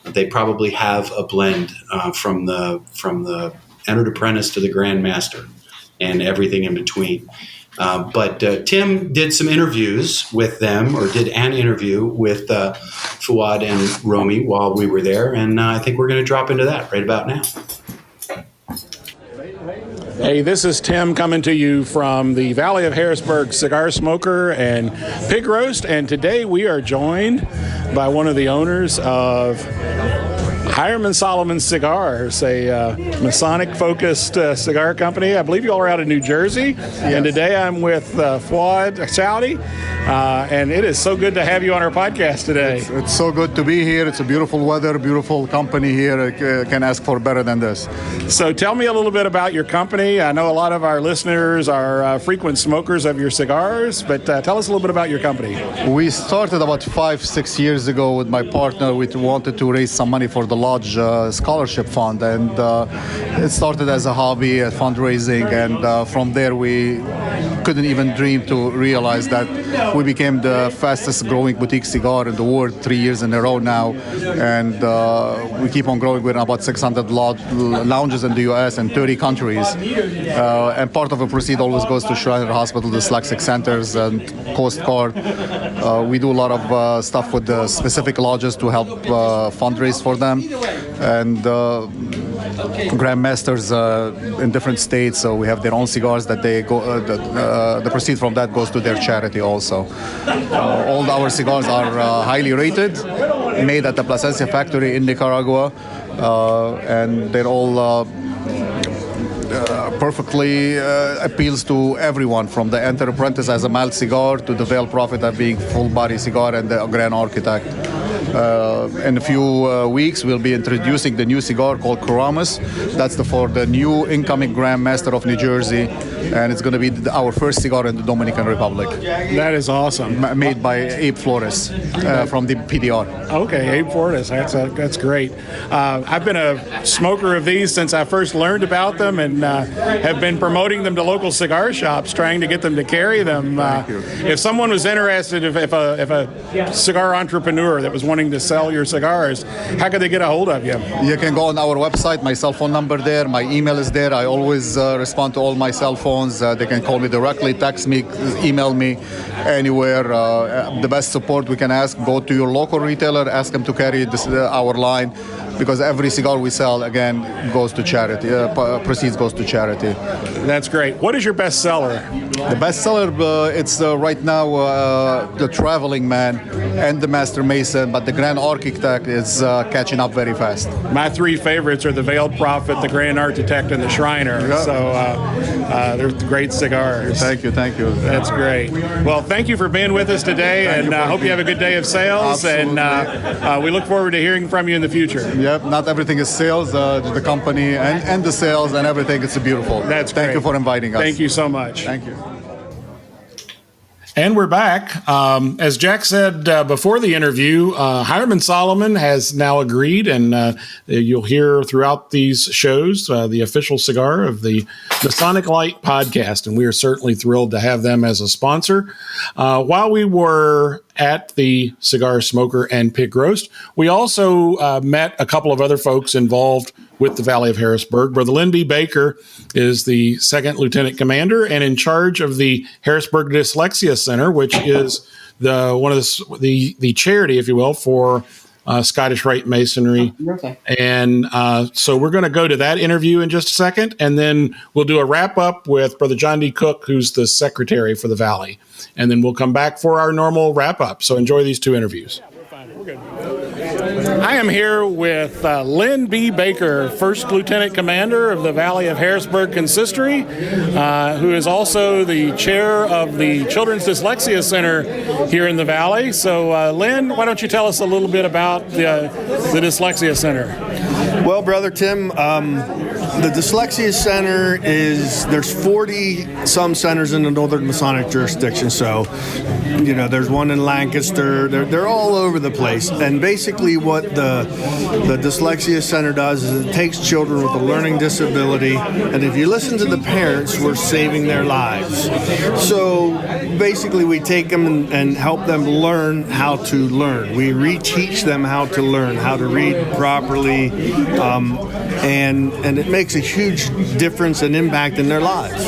they probably have a blend from the entered apprentice to the Grand Master and everything in between. But Tim did some interviews with them, or did an interview with Fuad and Romy while we were there, and I think we're going to drop into that right about now. Hey, this is Tim coming to you from the Valley of Harrisburg Cigar Smoker and Pig Roast, and today we are joined by one of the owners of Hiram Solomon Cigars, a Masonic-focused cigar company. I believe you all are out of New Jersey. Yes. And today I'm with Fuad Saudi, and it is so good to have you on our podcast today. It's so good to be here. It's a beautiful weather, beautiful company here. I can ask for better than this. So tell me a little bit about your company. I know a lot of our listeners are frequent smokers of your cigars, but tell us a little bit about your company. We started about 5-6 years ago with my partner. We wanted to raise some money for the Lodge Scholarship Fund, and it started as a hobby, a fundraising, and from there we couldn't even dream to realize that we became the fastest growing boutique cigar in the world 3 years in a row now, and we keep on growing. We're in about 600 lounges in the US and 30 countries, and part of the proceed always goes to Shriner Hospital, dyslexic centers, and Coast Guard. We do a lot of stuff with the specific lodges to help fundraise for them, and grandmasters in different states, so we have their own cigars that they go. The proceed from that goes to their charity also. All our cigars are highly rated, made at the Plasencia factory in Nicaragua, and they're all perfectly appeals to everyone, from the enter apprentice as a mild cigar to the Veil Prophet as being full body cigar, and the Grand Architect. In a few weeks, we'll be introducing the new cigar called Kuramas. That's for the new incoming Grand Master of New Jersey, and it's going to be our first cigar in the Dominican Republic. That is awesome. Made by Abe Flores from the PDR. Okay, Abe Flores. That's great. I've been a smoker of these since I first learned about them, and have been promoting them to local cigar shops, trying to get them to carry them. If someone was interested, if a cigar entrepreneur that was wanting to sell your cigars, how could they get a hold of you? You can go on our website. My cell phone number there. My email is there. I always respond to all my cell phones. They can call me directly, text me, email me, anywhere. The best support we can ask, go to your local retailer, ask them to carry our line, because every cigar we sell, again, goes to charity. Proceeds goes to charity. That's great. What is your best seller? The best seller, it's right now the Traveling Man and the Master Mason, but the Grand Architect is catching up very fast. My three favorites are the Veiled Prophet, the Grand Architect, and the Shriner. Yeah. So they're great cigars. Thank you. That's great. Well, thank you for being with us today, and hope you have a good day of sales. Absolutely. And we look forward to hearing from you in the future. Yep, not everything is sales. The company and the sales and everything, it's beautiful. That's great. Thank you for inviting us. Thank you so much. Thank you. And we're back. As Jack said before the interview, Hiram Solomon has now agreed, and you'll hear throughout these shows the official cigar of the Masonic Lite podcast, and we are certainly thrilled to have them as a sponsor. While we were at the Cigar Smoker and Pig Roast, we also met a couple of other folks involved with the Valley of Harrisburg. Brother Lynn B. Baker is the second lieutenant commander and in charge of the Harrisburg Dyslexia Center, which is the charity, if you will, for Scottish Rite Masonry. Okay. And so we're going to go to that interview in just a second, and then we'll do a wrap up with Brother John D. Cook, who's the secretary for the Valley. And then we'll come back for our normal wrap up. So enjoy these two interviews. I am here with Lynn B. Baker, First Lieutenant Commander of the Valley of Harrisburg Consistory, who is also the chair of the Children's Dyslexia Center here in the Valley. So, Lynn, why don't you tell us a little bit about the Dyslexia Center? Well, Brother Tim, the Dyslexia Center there's 40-some centers in the Northern Masonic jurisdiction. So, there's one in Lancaster. They're all over the place. And basically what the Dyslexia Center does is it takes children with a learning disability, and if you listen to the parents, we're saving their lives. So basically we take them and help them learn how to learn. We reteach them how to learn, how to read properly, and it makes a huge difference and impact in their lives.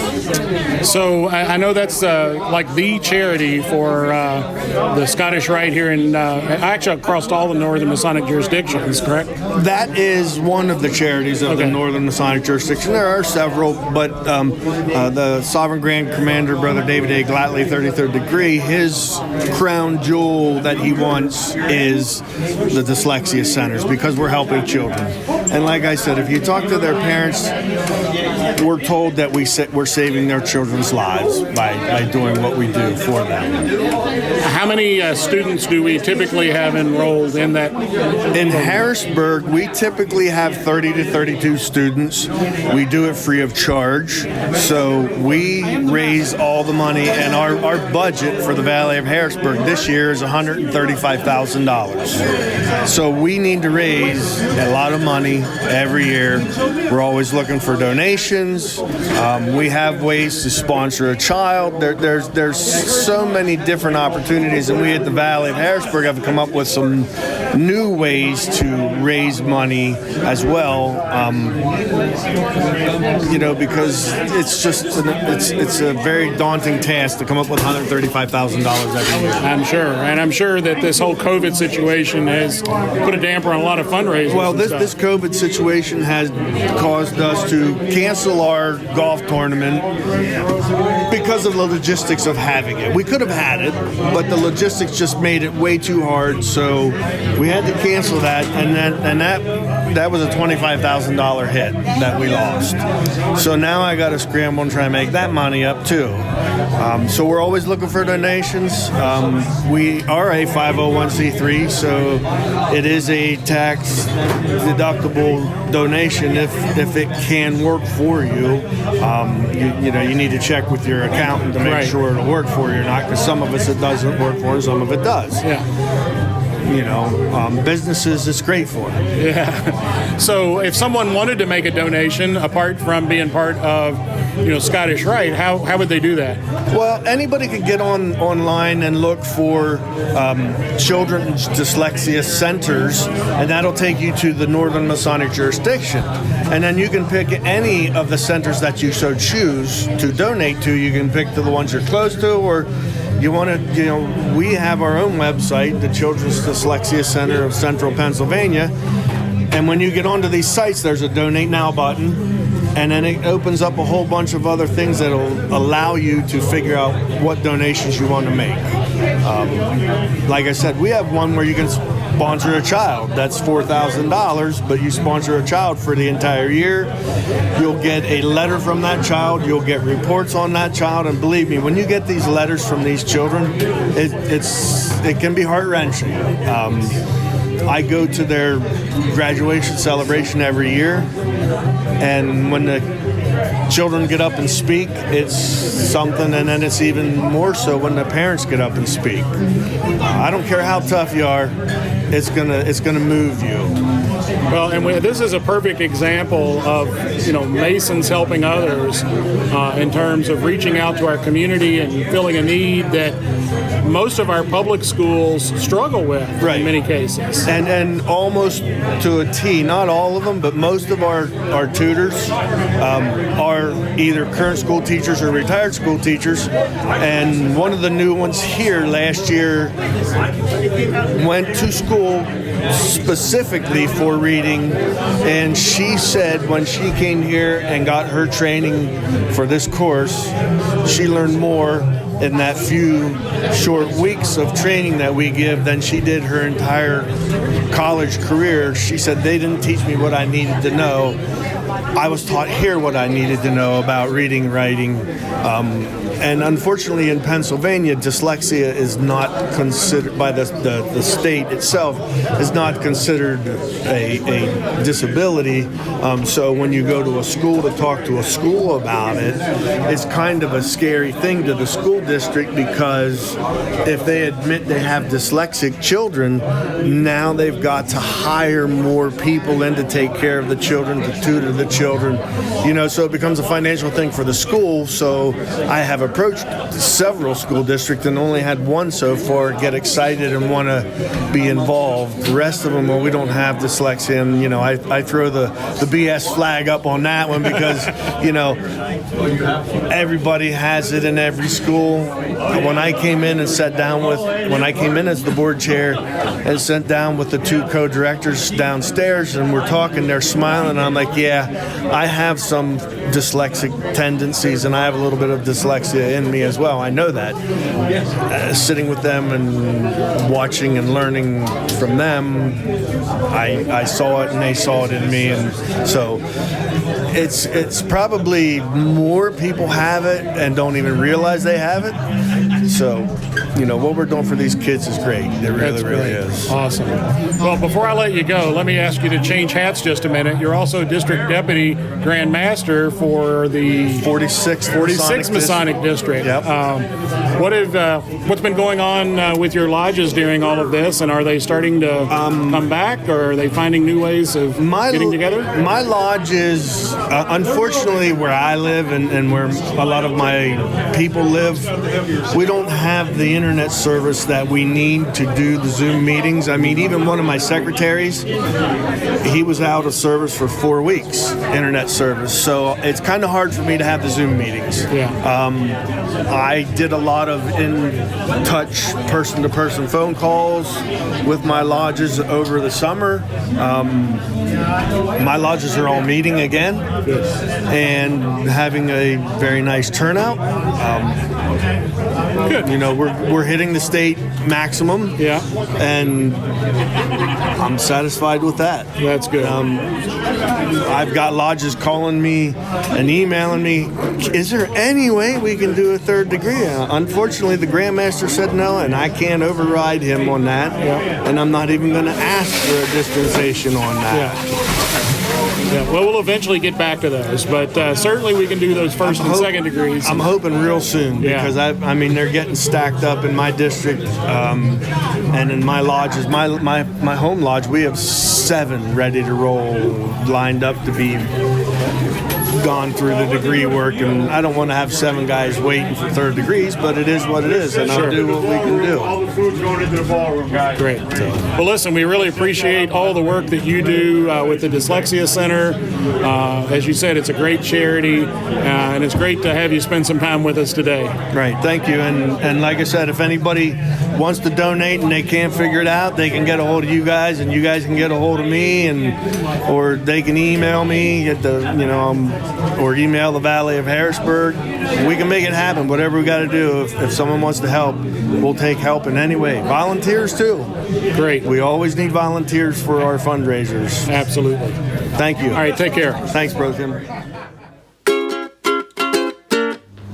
So I know that's like the charity for the Scottish Rite here in actually across all the Northern Masonic jurisdictions, correct? That is one of the charities of the Northern Masonic jurisdiction. There are several, but the Sovereign Grand Commander, Brother David A. Glatley, 33rd degree, his crown jewel that he wants is the Dyslexia Centers, because we're helping children. And like I said, if you talk to their parents, we're told that we're saving their children's lives by doing what we do for them. How many students do we typically have enrolled in that? In Harrisburg, we typically have 30 to 32 students. We do it free of charge. So we raise all the money, and our budget for the Valley of Harrisburg this year is $135,000. So we need to raise a lot of money every year. We're always looking for donations. We have ways to sponsor a child. There's so many different opportunities, and we at the Valley of Harrisburg have come up with some new ways to raise money as well. Because it's a very daunting task to come up with $135,000 every year. I'm sure, and I'm sure that this whole COVID situation has put a damper on a lot of fundraising. Well, this COVID situation has caused us to cancel our golf tournament because of the logistics of having it. We could have had it, but the logistics just made it way too hard, so we had to cancel that, and that was a $25,000 hit that we lost. So now I got to scramble and try and make that money up too. So we're always looking for donations. We are a 501c3, so it is a tax deductible donation if it can work for you. You need to check with your accountant to make sure it'll work for you or not, because some of us it doesn't work for, and some of it does. Yeah. Businesses it's great for. Yeah. So if someone wanted to make a donation apart from being part of Scottish Rite, how would they do that? Well, anybody could get online and look for children's dyslexia centers, and that'll take you to the Northern Masonic jurisdiction. And then you can pick any of the centers that you so choose to donate to. You can pick the ones you're close to, or you want to, we have our own website, the Children's Dyslexia Center of Central Pennsylvania. And when you get onto these sites, there's a Donate Now button. And then it opens up a whole bunch of other things that will allow you to figure out what donations you want to make. Like I said, we have one where you can sponsor a child. That's $4,000, but you sponsor a child for the entire year. You'll get a letter from that child. You'll get reports on that child. And believe me, when you get these letters from these children, it can be heart-wrenching. I go to their graduation celebration every year, and when the children get up and speak, it's something, and then it's even more so when the parents get up and speak. I don't care how tough you are, it's gonna move you. Well, and this is a perfect example of Masons helping others in terms of reaching out to our community and filling a need that most of our public schools struggle with in many cases. And almost to a T, not all of them, but most of our tutors are either current school teachers or retired school teachers. And one of the new ones here last year went to school specifically for reading, and she said when she came here and got her training for this course, she learned more in that few short weeks of training that we give than she did her entire college career. She said, they didn't teach me what I needed to know. I was taught here what I needed to know about reading and writing. And unfortunately in Pennsylvania, dyslexia is not considered, by the state itself, is not considered a disability. So when you go to a school to talk to a school about it, it's kind of a scary thing to the school district, because if they admit they have dyslexic children, now they've got to hire more people in to take care of the children, to tutor the children, so it becomes a financial thing for the school. So I have approached several school districts and only had one so far get excited and want to be involved. The rest of them, well, we don't have dyslexia, and I throw the BS flag up on that one, because everybody has it in every school. When I came in as the board chair and sat down with the two co-directors downstairs, and we're talking, they're smiling, and I'm like, yeah, I have some dyslexic tendencies and I have a little bit of dyslexia in me as well. I know that. Sitting with them and watching and learning from them, I saw it and they saw it in me, and so it's probably more people have it and don't even realize they have it. So, what we're doing for these kids is great. It really, really is. Awesome. Well, before I let you go, let me ask you to change hats just a minute. You're also District Deputy Grand Master for the 46th Masonic District. Yep. What's been going on with your lodges during all of this, and are they starting to come back, or are they finding new ways of getting together? My lodge is, unfortunately, where I live and where a lot of my people live, we don't have the internet service that we need to do the Zoom meetings. I mean, even one of my secretaries, he was out of service for 4 weeks, internet service. So it's kind of hard for me to have the Zoom meetings. Yeah. I did a lot of in-touch, person-to-person phone calls with my lodges over the summer. My lodges are all meeting again and having a very nice turnout. Good. We're hitting the state maximum. Yeah. And I'm satisfied with that. That's good. I've got lodges calling me and emailing me, is there any way we can do a third degree? Unfortunately, the Grandmaster said no, and I can't override him on that. Yeah. And I'm not even going to ask for a dispensation on that. Yeah, well, we'll eventually get back to those, but certainly we can do those first and second degrees. I'm hoping real soon, because I mean they're getting stacked up in my district, and in my lodges. My home lodge, we have 7 ready to roll, lined up to be gone through the degree work, and I don't want to have 7 guys waiting for third degrees, but it is what it is, and I'll do what we can do. All the food's going into the ballroom, guys. Great. Well, listen, we really appreciate all the work that you do with the Dyslexia Center. As you said, it's a great charity, and it's great to have you spend some time with us today. Right, thank you. And like I said, if anybody wants to donate and they can't figure it out, they can get a hold of you guys, and you guys can get a hold of me, or they can email me at or email the Valley of Harrisburg. We can make it happen, whatever we got to do. If someone wants to help, we'll take help in any way. Volunteers, too. Great. We always need volunteers for our fundraisers. Absolutely. Thank you. All right, take care. Thanks, Bro Tim.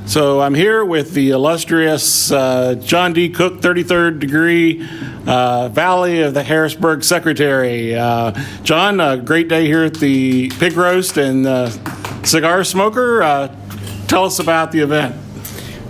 So I'm here with the illustrious John D. Cook, 33rd degree, Valley of the Harrisburg Secretary. John, a great day here at the Pig Roast and Cigar Smoker. Tell us about the event.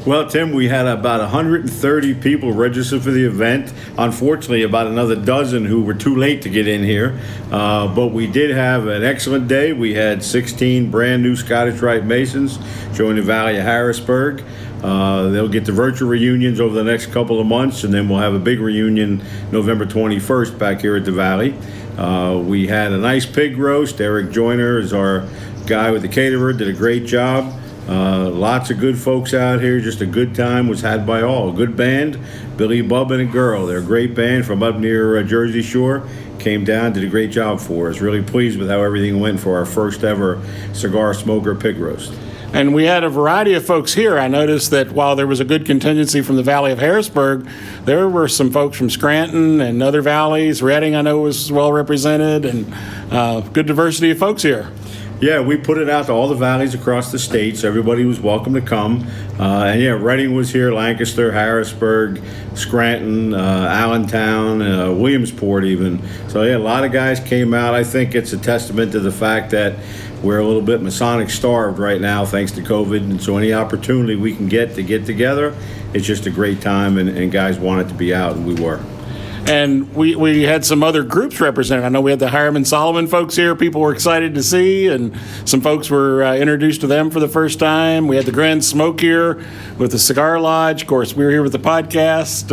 Well, Tim, we had about 130 people registered for the event. Unfortunately, about another dozen who were too late to get in here. But we did have an excellent day. We had 16 brand new Scottish Rite Masons join the Valley of Harrisburg. They'll get the virtual reunions over the next couple of months, and then we'll have a big reunion November 21st back here at the Valley. We had a nice pig roast. Eric Joyner is our guy with the caterer, did a great job. Lots of good folks out here. Just a good time was had by all. A good band, Billy, Bub, and a girl. They're a great band from up near Jersey Shore. Came down, did a great job for us. Really pleased with how everything went for our first ever Cigar Smoker Pig Roast. And we had a variety of folks here. I noticed that while there was a good contingency from the Valley of Harrisburg, there were some folks from Scranton and other valleys. Reading, I know, was well represented, and good diversity of folks here. Yeah, we put it out to all the valleys across the state, so everybody was welcome to come. And yeah, Reading was here, Lancaster, Harrisburg, Scranton, Allentown, Williamsport even. So yeah, a lot of guys came out. I think it's a testament to the fact that we're a little bit Masonic starved right now thanks to COVID, and so any opportunity we can get together, it's just a great time, and guys wanted to be out, and we were. And we had some other groups represented. I know we had the Hiram Solomon folks here. People were excited to see, and some folks were introduced to them for the first time. We had the Grand Smoke here with the Cigar Lodge. Of course, we were here with the podcast.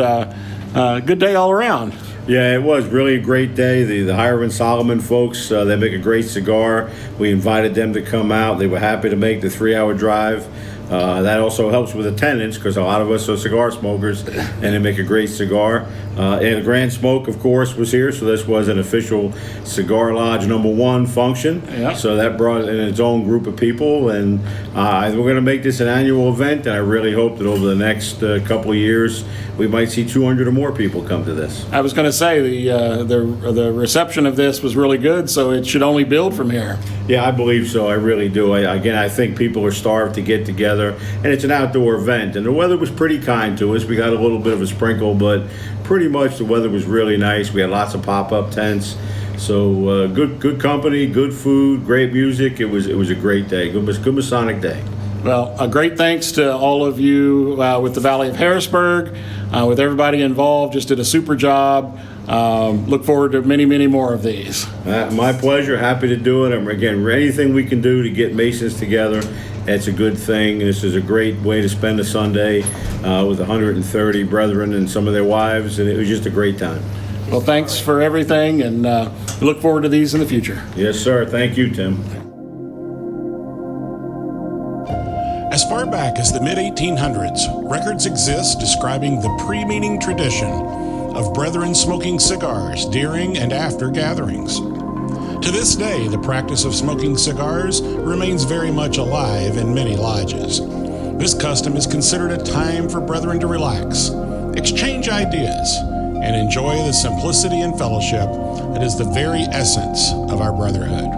Good day all around. Yeah, it was really a great day. The Hiram Solomon folks, they make a great cigar. We invited them to come out. They were happy to make the 3-hour drive. That also helps with attendance because a lot of us are cigar smokers, and they make a great cigar. And the Grand Smoke, of course, was here, so this was an official Cigar Lodge #1 function. Yeah. So that brought in its own group of people, and we're going to make this an annual event, and I really hope that over the next couple of years we might see 200 or more people come to this. I was going to say the reception of this was really good, so it should only build from here. Yeah, I believe so. I really do. I think people are starved to get together, and it's an outdoor event, and the weather was pretty kind to us. We got a little bit of a sprinkle, but pretty much the weather was really nice. We had lots of pop-up tents, so good company, good food, great music. It was a great day. Good Masonic day. Well, a great thanks to all of you with the Valley of Harrisburg, with everybody involved. Just did a super job. Look forward to many, many more of these. My pleasure. Happy to do it. And again, anything we can do to get Masons together, it's a good thing. This is a great way to spend a Sunday with 130 brethren and some of their wives, and it was just a great time. Well, thanks for everything, and we look forward to these in the future. Yes, sir. Thank you, Tim. As far back as the mid-1800s, records exist describing the pre-meeting tradition of brethren smoking cigars during and after gatherings. To this day, the practice of smoking cigars remains very much alive in many lodges. This custom is considered a time for brethren to relax, exchange ideas, and enjoy the simplicity and fellowship that is the very essence of our brotherhood.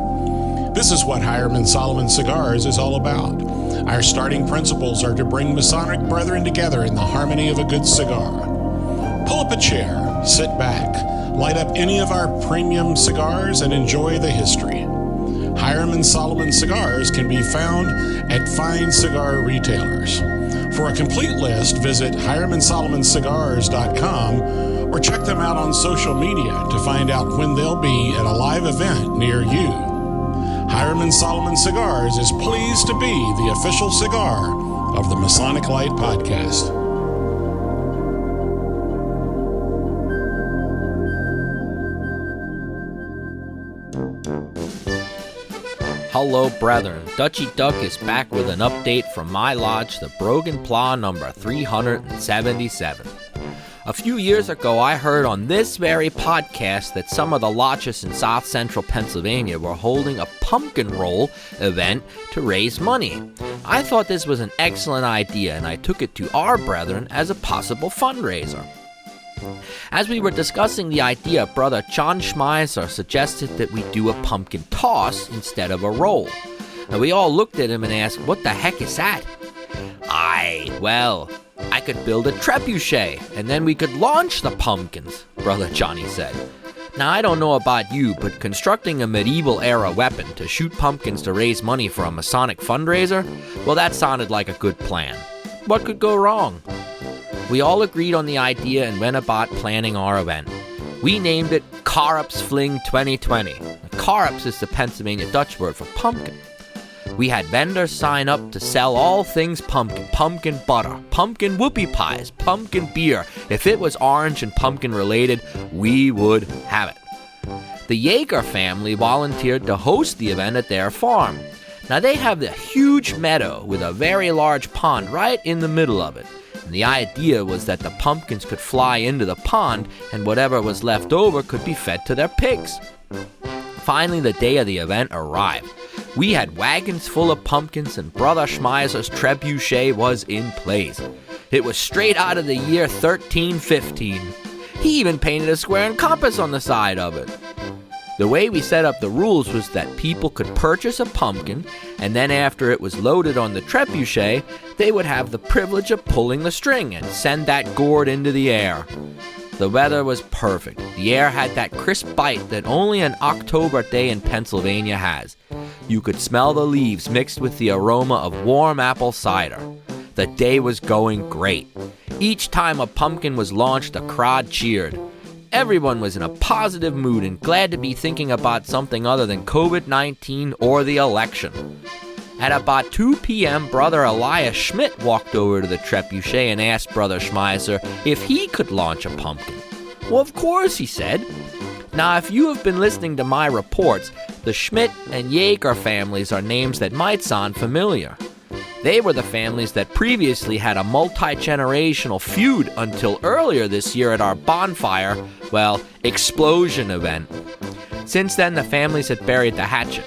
This is what Hiram Solomon Cigars is all about. Our starting principles are to bring Masonic brethren together in the harmony of a good cigar. Pull up a chair, sit back, light up any of our premium cigars, and enjoy the history. Hiram Solomon Cigars can be found at fine cigar retailers. For a complete list, visit HiramandSolomonCigars.com or check them out on social media to find out when they'll be at a live event near you. Hiram Solomon Cigars is pleased to be the official cigar of the Masonic Lite podcast. Hello, brethren. Dutchie Doug is back with an update from my lodge, the Brogan Plow number 377. A few years ago, I heard on this very podcast that some of the lodges in South Central Pennsylvania were holding a pumpkin roll event to raise money. I thought this was an excellent idea, and I took it to our brethren as a possible fundraiser. As we were discussing the idea, Brother John Schmeiser suggested that we do a pumpkin toss instead of a roll. And we all looked at him and asked, what the heck is that? Well, I could build a trebuchet, and then we could launch the pumpkins, Brother Johnny said. Now, I don't know about you, but constructing a medieval-era weapon to shoot pumpkins to raise money for a Masonic fundraiser, well, that sounded like a good plan. What could go wrong? We all agreed on the idea and went about planning our event. We named it Carup's Fling 2020. Carup's is the Pennsylvania Dutch word for pumpkin. We had vendors sign up to sell all things pumpkin, pumpkin butter, pumpkin whoopie pies, pumpkin beer. If it was orange and pumpkin related, we would have it. The Yeager family volunteered to host the event at their farm. Now they have a huge meadow with a very large pond right in the middle of it. And the idea was that the pumpkins could fly into the pond and whatever was left over could be fed to their pigs. Finally, the day of the event arrived. We had wagons full of pumpkins and Brother Schmeiser's trebuchet was in place. It was straight out of the year 1315. He even painted a square and compass on the side of it. The way we set up the rules was that people could purchase a pumpkin, and then after it was loaded on the trebuchet, they would have the privilege of pulling the string and send that gourd into the air. The weather was perfect. The air had that crisp bite that only an October day in Pennsylvania has. You could smell the leaves mixed with the aroma of warm apple cider. The day was going great. Each time a pumpkin was launched, the crowd cheered. Everyone was in a positive mood and glad to be thinking about something other than COVID-19 or the election. At about 2 p.m., Brother Elias Schmidt walked over to the trebuchet and asked Brother Schmeiser if he could launch a pumpkin. Well, of course, he said. Now, if you have been listening to my reports, the Schmidt and Yeager families are names that might sound familiar. They were the families that previously had a multi-generational feud until earlier this year at our bonfire, explosion event. Since then, the families had buried the hatchet.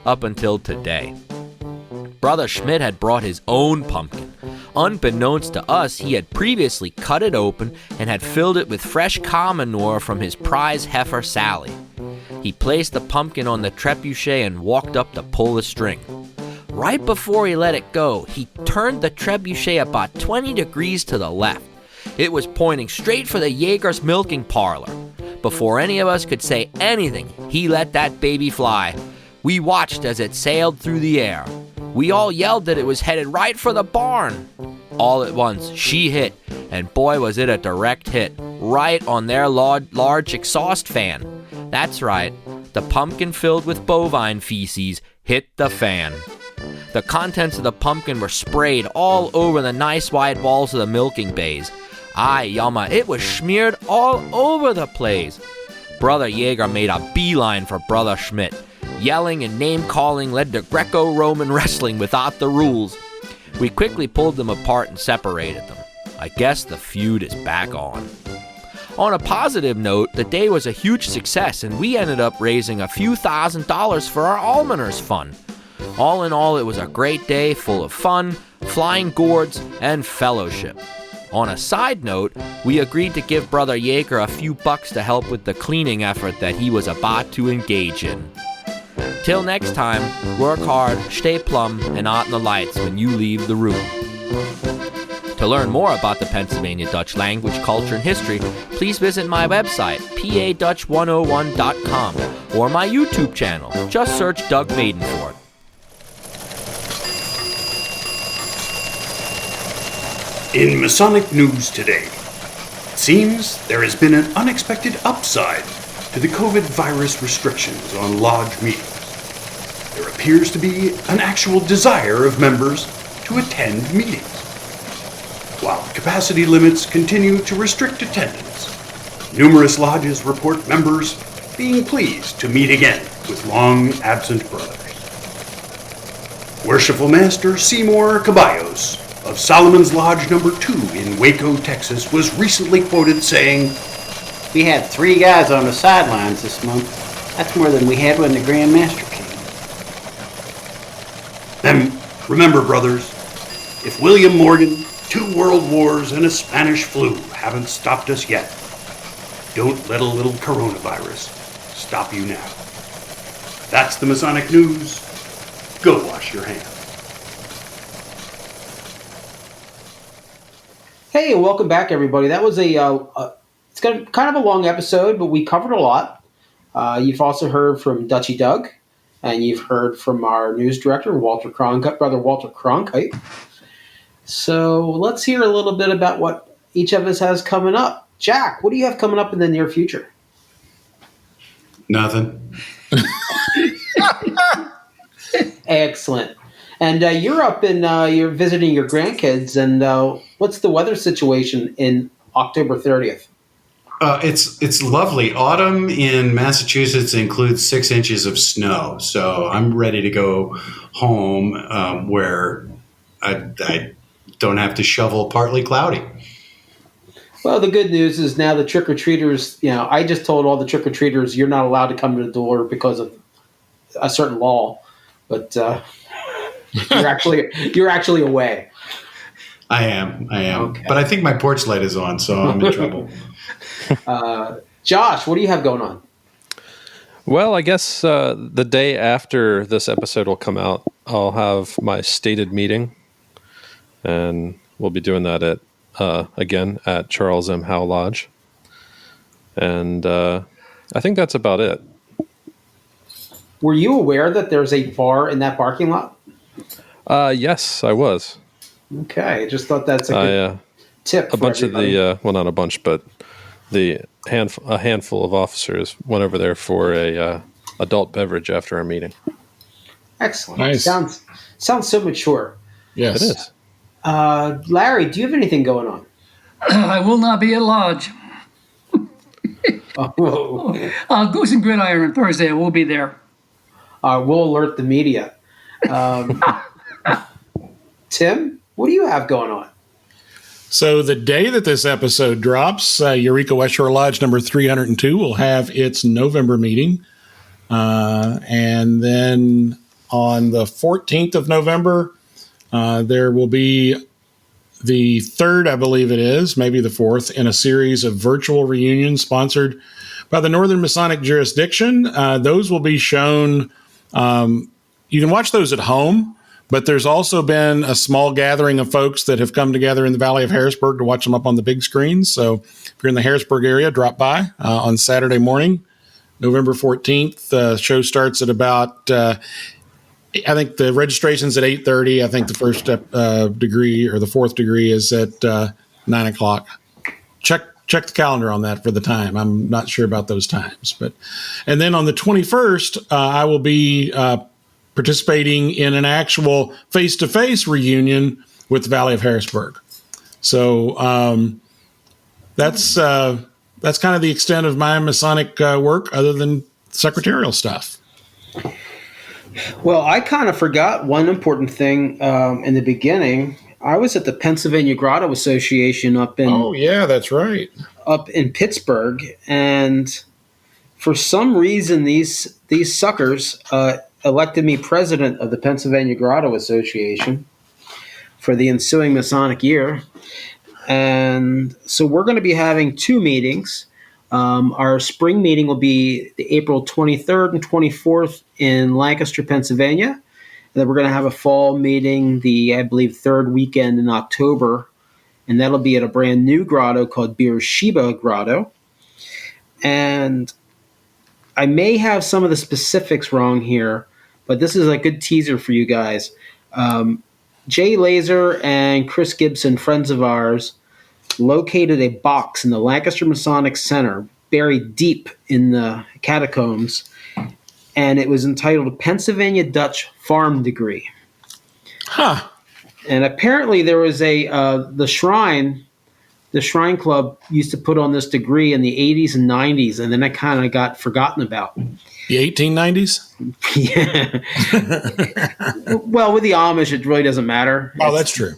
Up until today. Brother Schmidt had brought his own pumpkin. Unbeknownst to us, he had previously cut it open and had filled it with fresh cow manure from his prize heifer, Sally. He placed the pumpkin on the trebuchet and walked up to pull the string. Right before he let it go, he turned the trebuchet about 20 degrees to the left. It was pointing straight for the Yeager's milking parlor. Before any of us could say anything, he let that baby fly. We watched as it sailed through the air. We all yelled that it was headed right for the barn. All at once, she hit, and boy was it a direct hit, right on their large exhaust fan. That's right, the pumpkin filled with bovine feces hit the fan. The contents of the pumpkin were sprayed all over the nice wide walls of the milking bays. Ay, yumma, it was smeared all over the place. Brother Yeager made a beeline for Brother Schmidt. Yelling and name-calling led to Greco-Roman wrestling without the rules. We quickly pulled them apart and separated them. I guess the feud is back on. On a positive note, the day was a huge success, and we ended up raising a few $1,000s for our Almoners Fund. All in all, it was a great day full of fun, flying gourds, and fellowship. On a side note, we agreed to give Brother Yeager a few bucks to help with the cleaning effort that he was about to engage in. Till next time, work hard, stay plumb, and out in the lights when you leave the room. To learn more about the Pennsylvania Dutch language, culture, and history, please visit my website, padutch101.com, or my YouTube channel. Just search Doug Maidenford. In Masonic news today, it seems there has been an unexpected upside to the COVID virus restrictions on lodge meetings. There appears to be an actual desire of members to attend meetings. While capacity limits continue to restrict attendance, numerous lodges report members being pleased to meet again with long-absent brothers. Worshipful Master Seymour Caballos of Solomon's Lodge No. 2 in Waco, Texas, was recently quoted saying, "We had 3 guys on the sidelines this month. That's more than we had when the Grand Master came." Then remember, brothers, if William Morgan, 2 world wars, and a Spanish flu haven't stopped us yet, don't let a little coronavirus stop you now. That's the Masonic News. Go wash your hands. Hey, welcome back, everybody. That was it's got kind of a long episode, but we covered a lot. You've also heard from Dutchie Doug, and you've heard from our news director, Brother Walter Cronkite. So let's hear a little bit about what each of us has coming up. Jack, what do you have coming up in the near future? Nothing. Excellent. And you're up in, you're visiting your grandkids, and what's the weather situation in October 30th? It's lovely. Autumn in Massachusetts includes 6 inches of snow, so I'm ready to go home where I don't have to shovel partly cloudy. Well, the good news is now the trick-or-treaters, I just told all the trick-or-treaters you're not allowed to come to the door because of a certain law, but you're actually away. I am. Okay. But I think my porch light is on, so I'm in trouble. Josh, what do you have going on? Well, I guess the day after this episode will come out, I'll have my stated meeting, and we'll be doing that at again at Charles M. Howe Lodge, and I think that's about it. Were you aware that there's a bar in that parking lot? Yes, I was. Okay, I just thought that's a good tip. A bunch everybody. Of the well, not a bunch, but a handful of officers went over there for a adult beverage after our meeting. Excellent. Nice. Sounds so mature. Yes, it is. Larry, do you have anything going on? I will not be at Lodge. Goose and Gridiron on Thursday. We'll be there. We'll alert the media. Tim, what do you have going on? So the day that this episode drops, Eureka West Shore Lodge number 302 will have its November meeting. And then on the 14th of November, there will be the third, I believe it is, maybe the fourth, in a series of virtual reunions sponsored by the Northern Masonic Jurisdiction. Those will be shown. You can watch those at home, but there's also been a small gathering of folks that have come together in the Valley of Harrisburg to watch them up on the big screens. So if you're in the Harrisburg area, drop by on Saturday morning, November 14th. The show starts at about, I think the registration's at 8:30. I think the first degree or the fourth degree is at 9 o'clock. Check the calendar on that for the time. I'm not sure about those times. And then on the 21st, I will be participating in an actual face-to-face reunion with the Valley of Harrisburg. So that's kind of the extent of my Masonic work, other than secretarial stuff. Well, I kind of forgot one important thing in the beginning. I was at the Pennsylvania Grotto Association up in. Oh yeah, that's right. Up in Pittsburgh, and for some reason, these suckers elected me president of the Pennsylvania Grotto Association for the ensuing Masonic year. And so we're going to be having two meetings. Our spring meeting will be the April 23rd and 24th in Lancaster, Pennsylvania. And then we're going to have a fall meeting the, I believe, third weekend in October. And that'll be at a brand new grotto called Beersheba Grotto. And I may have some of the specifics wrong here, but this is a good teaser for you guys. Jay Laser and Chris Gibson, friends of ours, located a box in the Lancaster Masonic Center, buried deep in the catacombs, and it was entitled Pennsylvania Dutch Farm Degree. Huh. And apparently there was the Shrine Club used to put on this degree in the 80s and 90s, and then it kind of got forgotten about. The 1890s? Yeah. Well, with the Amish, it really doesn't matter. Oh, that's true.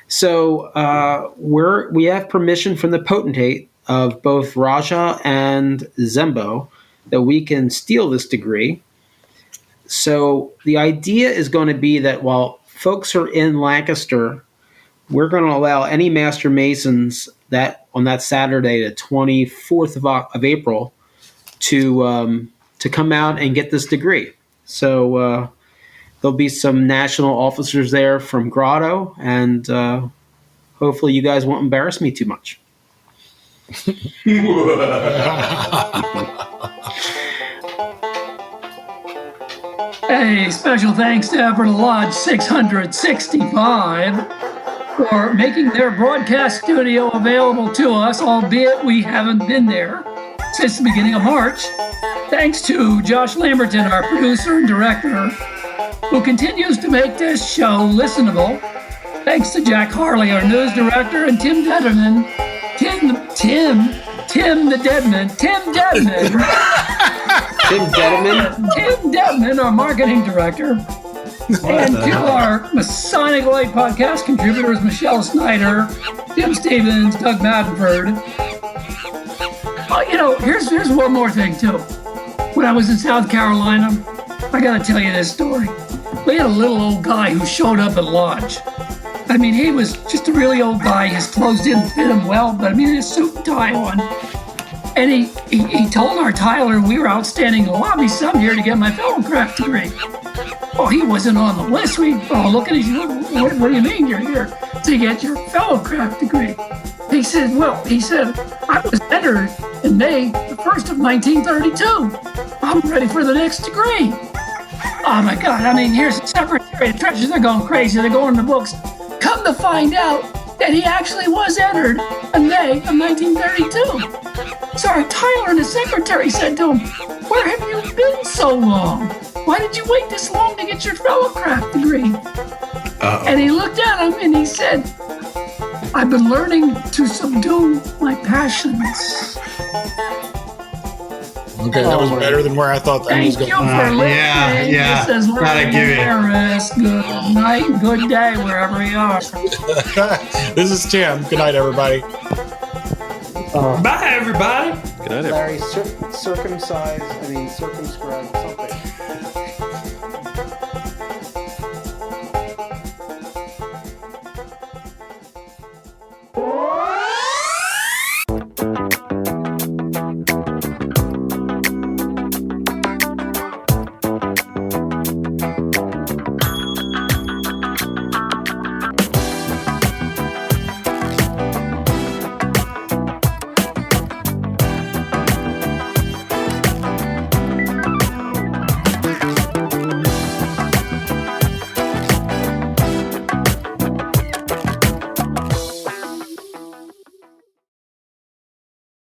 So we have permission from the potentate of both Raja and Zembo that we can steal this degree. So the idea is going to be that while folks are in Lancaster, we're going to allow any Master Masons that on that Saturday, the 24th of April, to come out and get this degree. So there'll be some national officers there from Grotto, and hopefully you guys won't embarrass me too much. Hey, special thanks to Everett Lodge 665 for making their broadcast studio available to us, albeit we haven't been there since the beginning of March. Thanks to Josh Lamberton, our producer and director, who continues to make this show listenable. Thanks to Jack Harley, our news director, and Tim Deadman. Tim Deadman, our marketing director. And to our Masonic Lite podcast contributors, Michelle Snyder, Jim Stevens, Doug Maddenford. Here's one more thing, too. When I was in South Carolina, I got to tell you this story. We had a little old guy who showed up at Lodge. I mean, he was just a really old guy. His clothes didn't fit him well, but I mean, his suit and tie on. And he told our Tyler we were outstanding in the lobby some here to get my fellowcraft degree. Well, he wasn't on the list. We look at him. What do you mean you're here to get your fellowcraft degree? He said, I was entered in May the 1st of 1932. I'm ready for the next degree. Oh my God, I mean, here's the Secretary of Treasury. They're going crazy. They're going in the books. Come to find out that he actually was entered in May of 1932. So our Tyler and the secretary said to him, where have you been so long? Why did you wait this long to get your fellowcraft degree? And he looked at him and he said, I've been learning to subdue my passions. Okay, that was better than where I thought that was going. Thank you for listening. Yeah. This is Gotta Lynn give you. Harris. Good night and good day wherever you are. This is Tim. Good night, everybody. Bye, everybody. Good night, everybody. Larry, circumscribe something.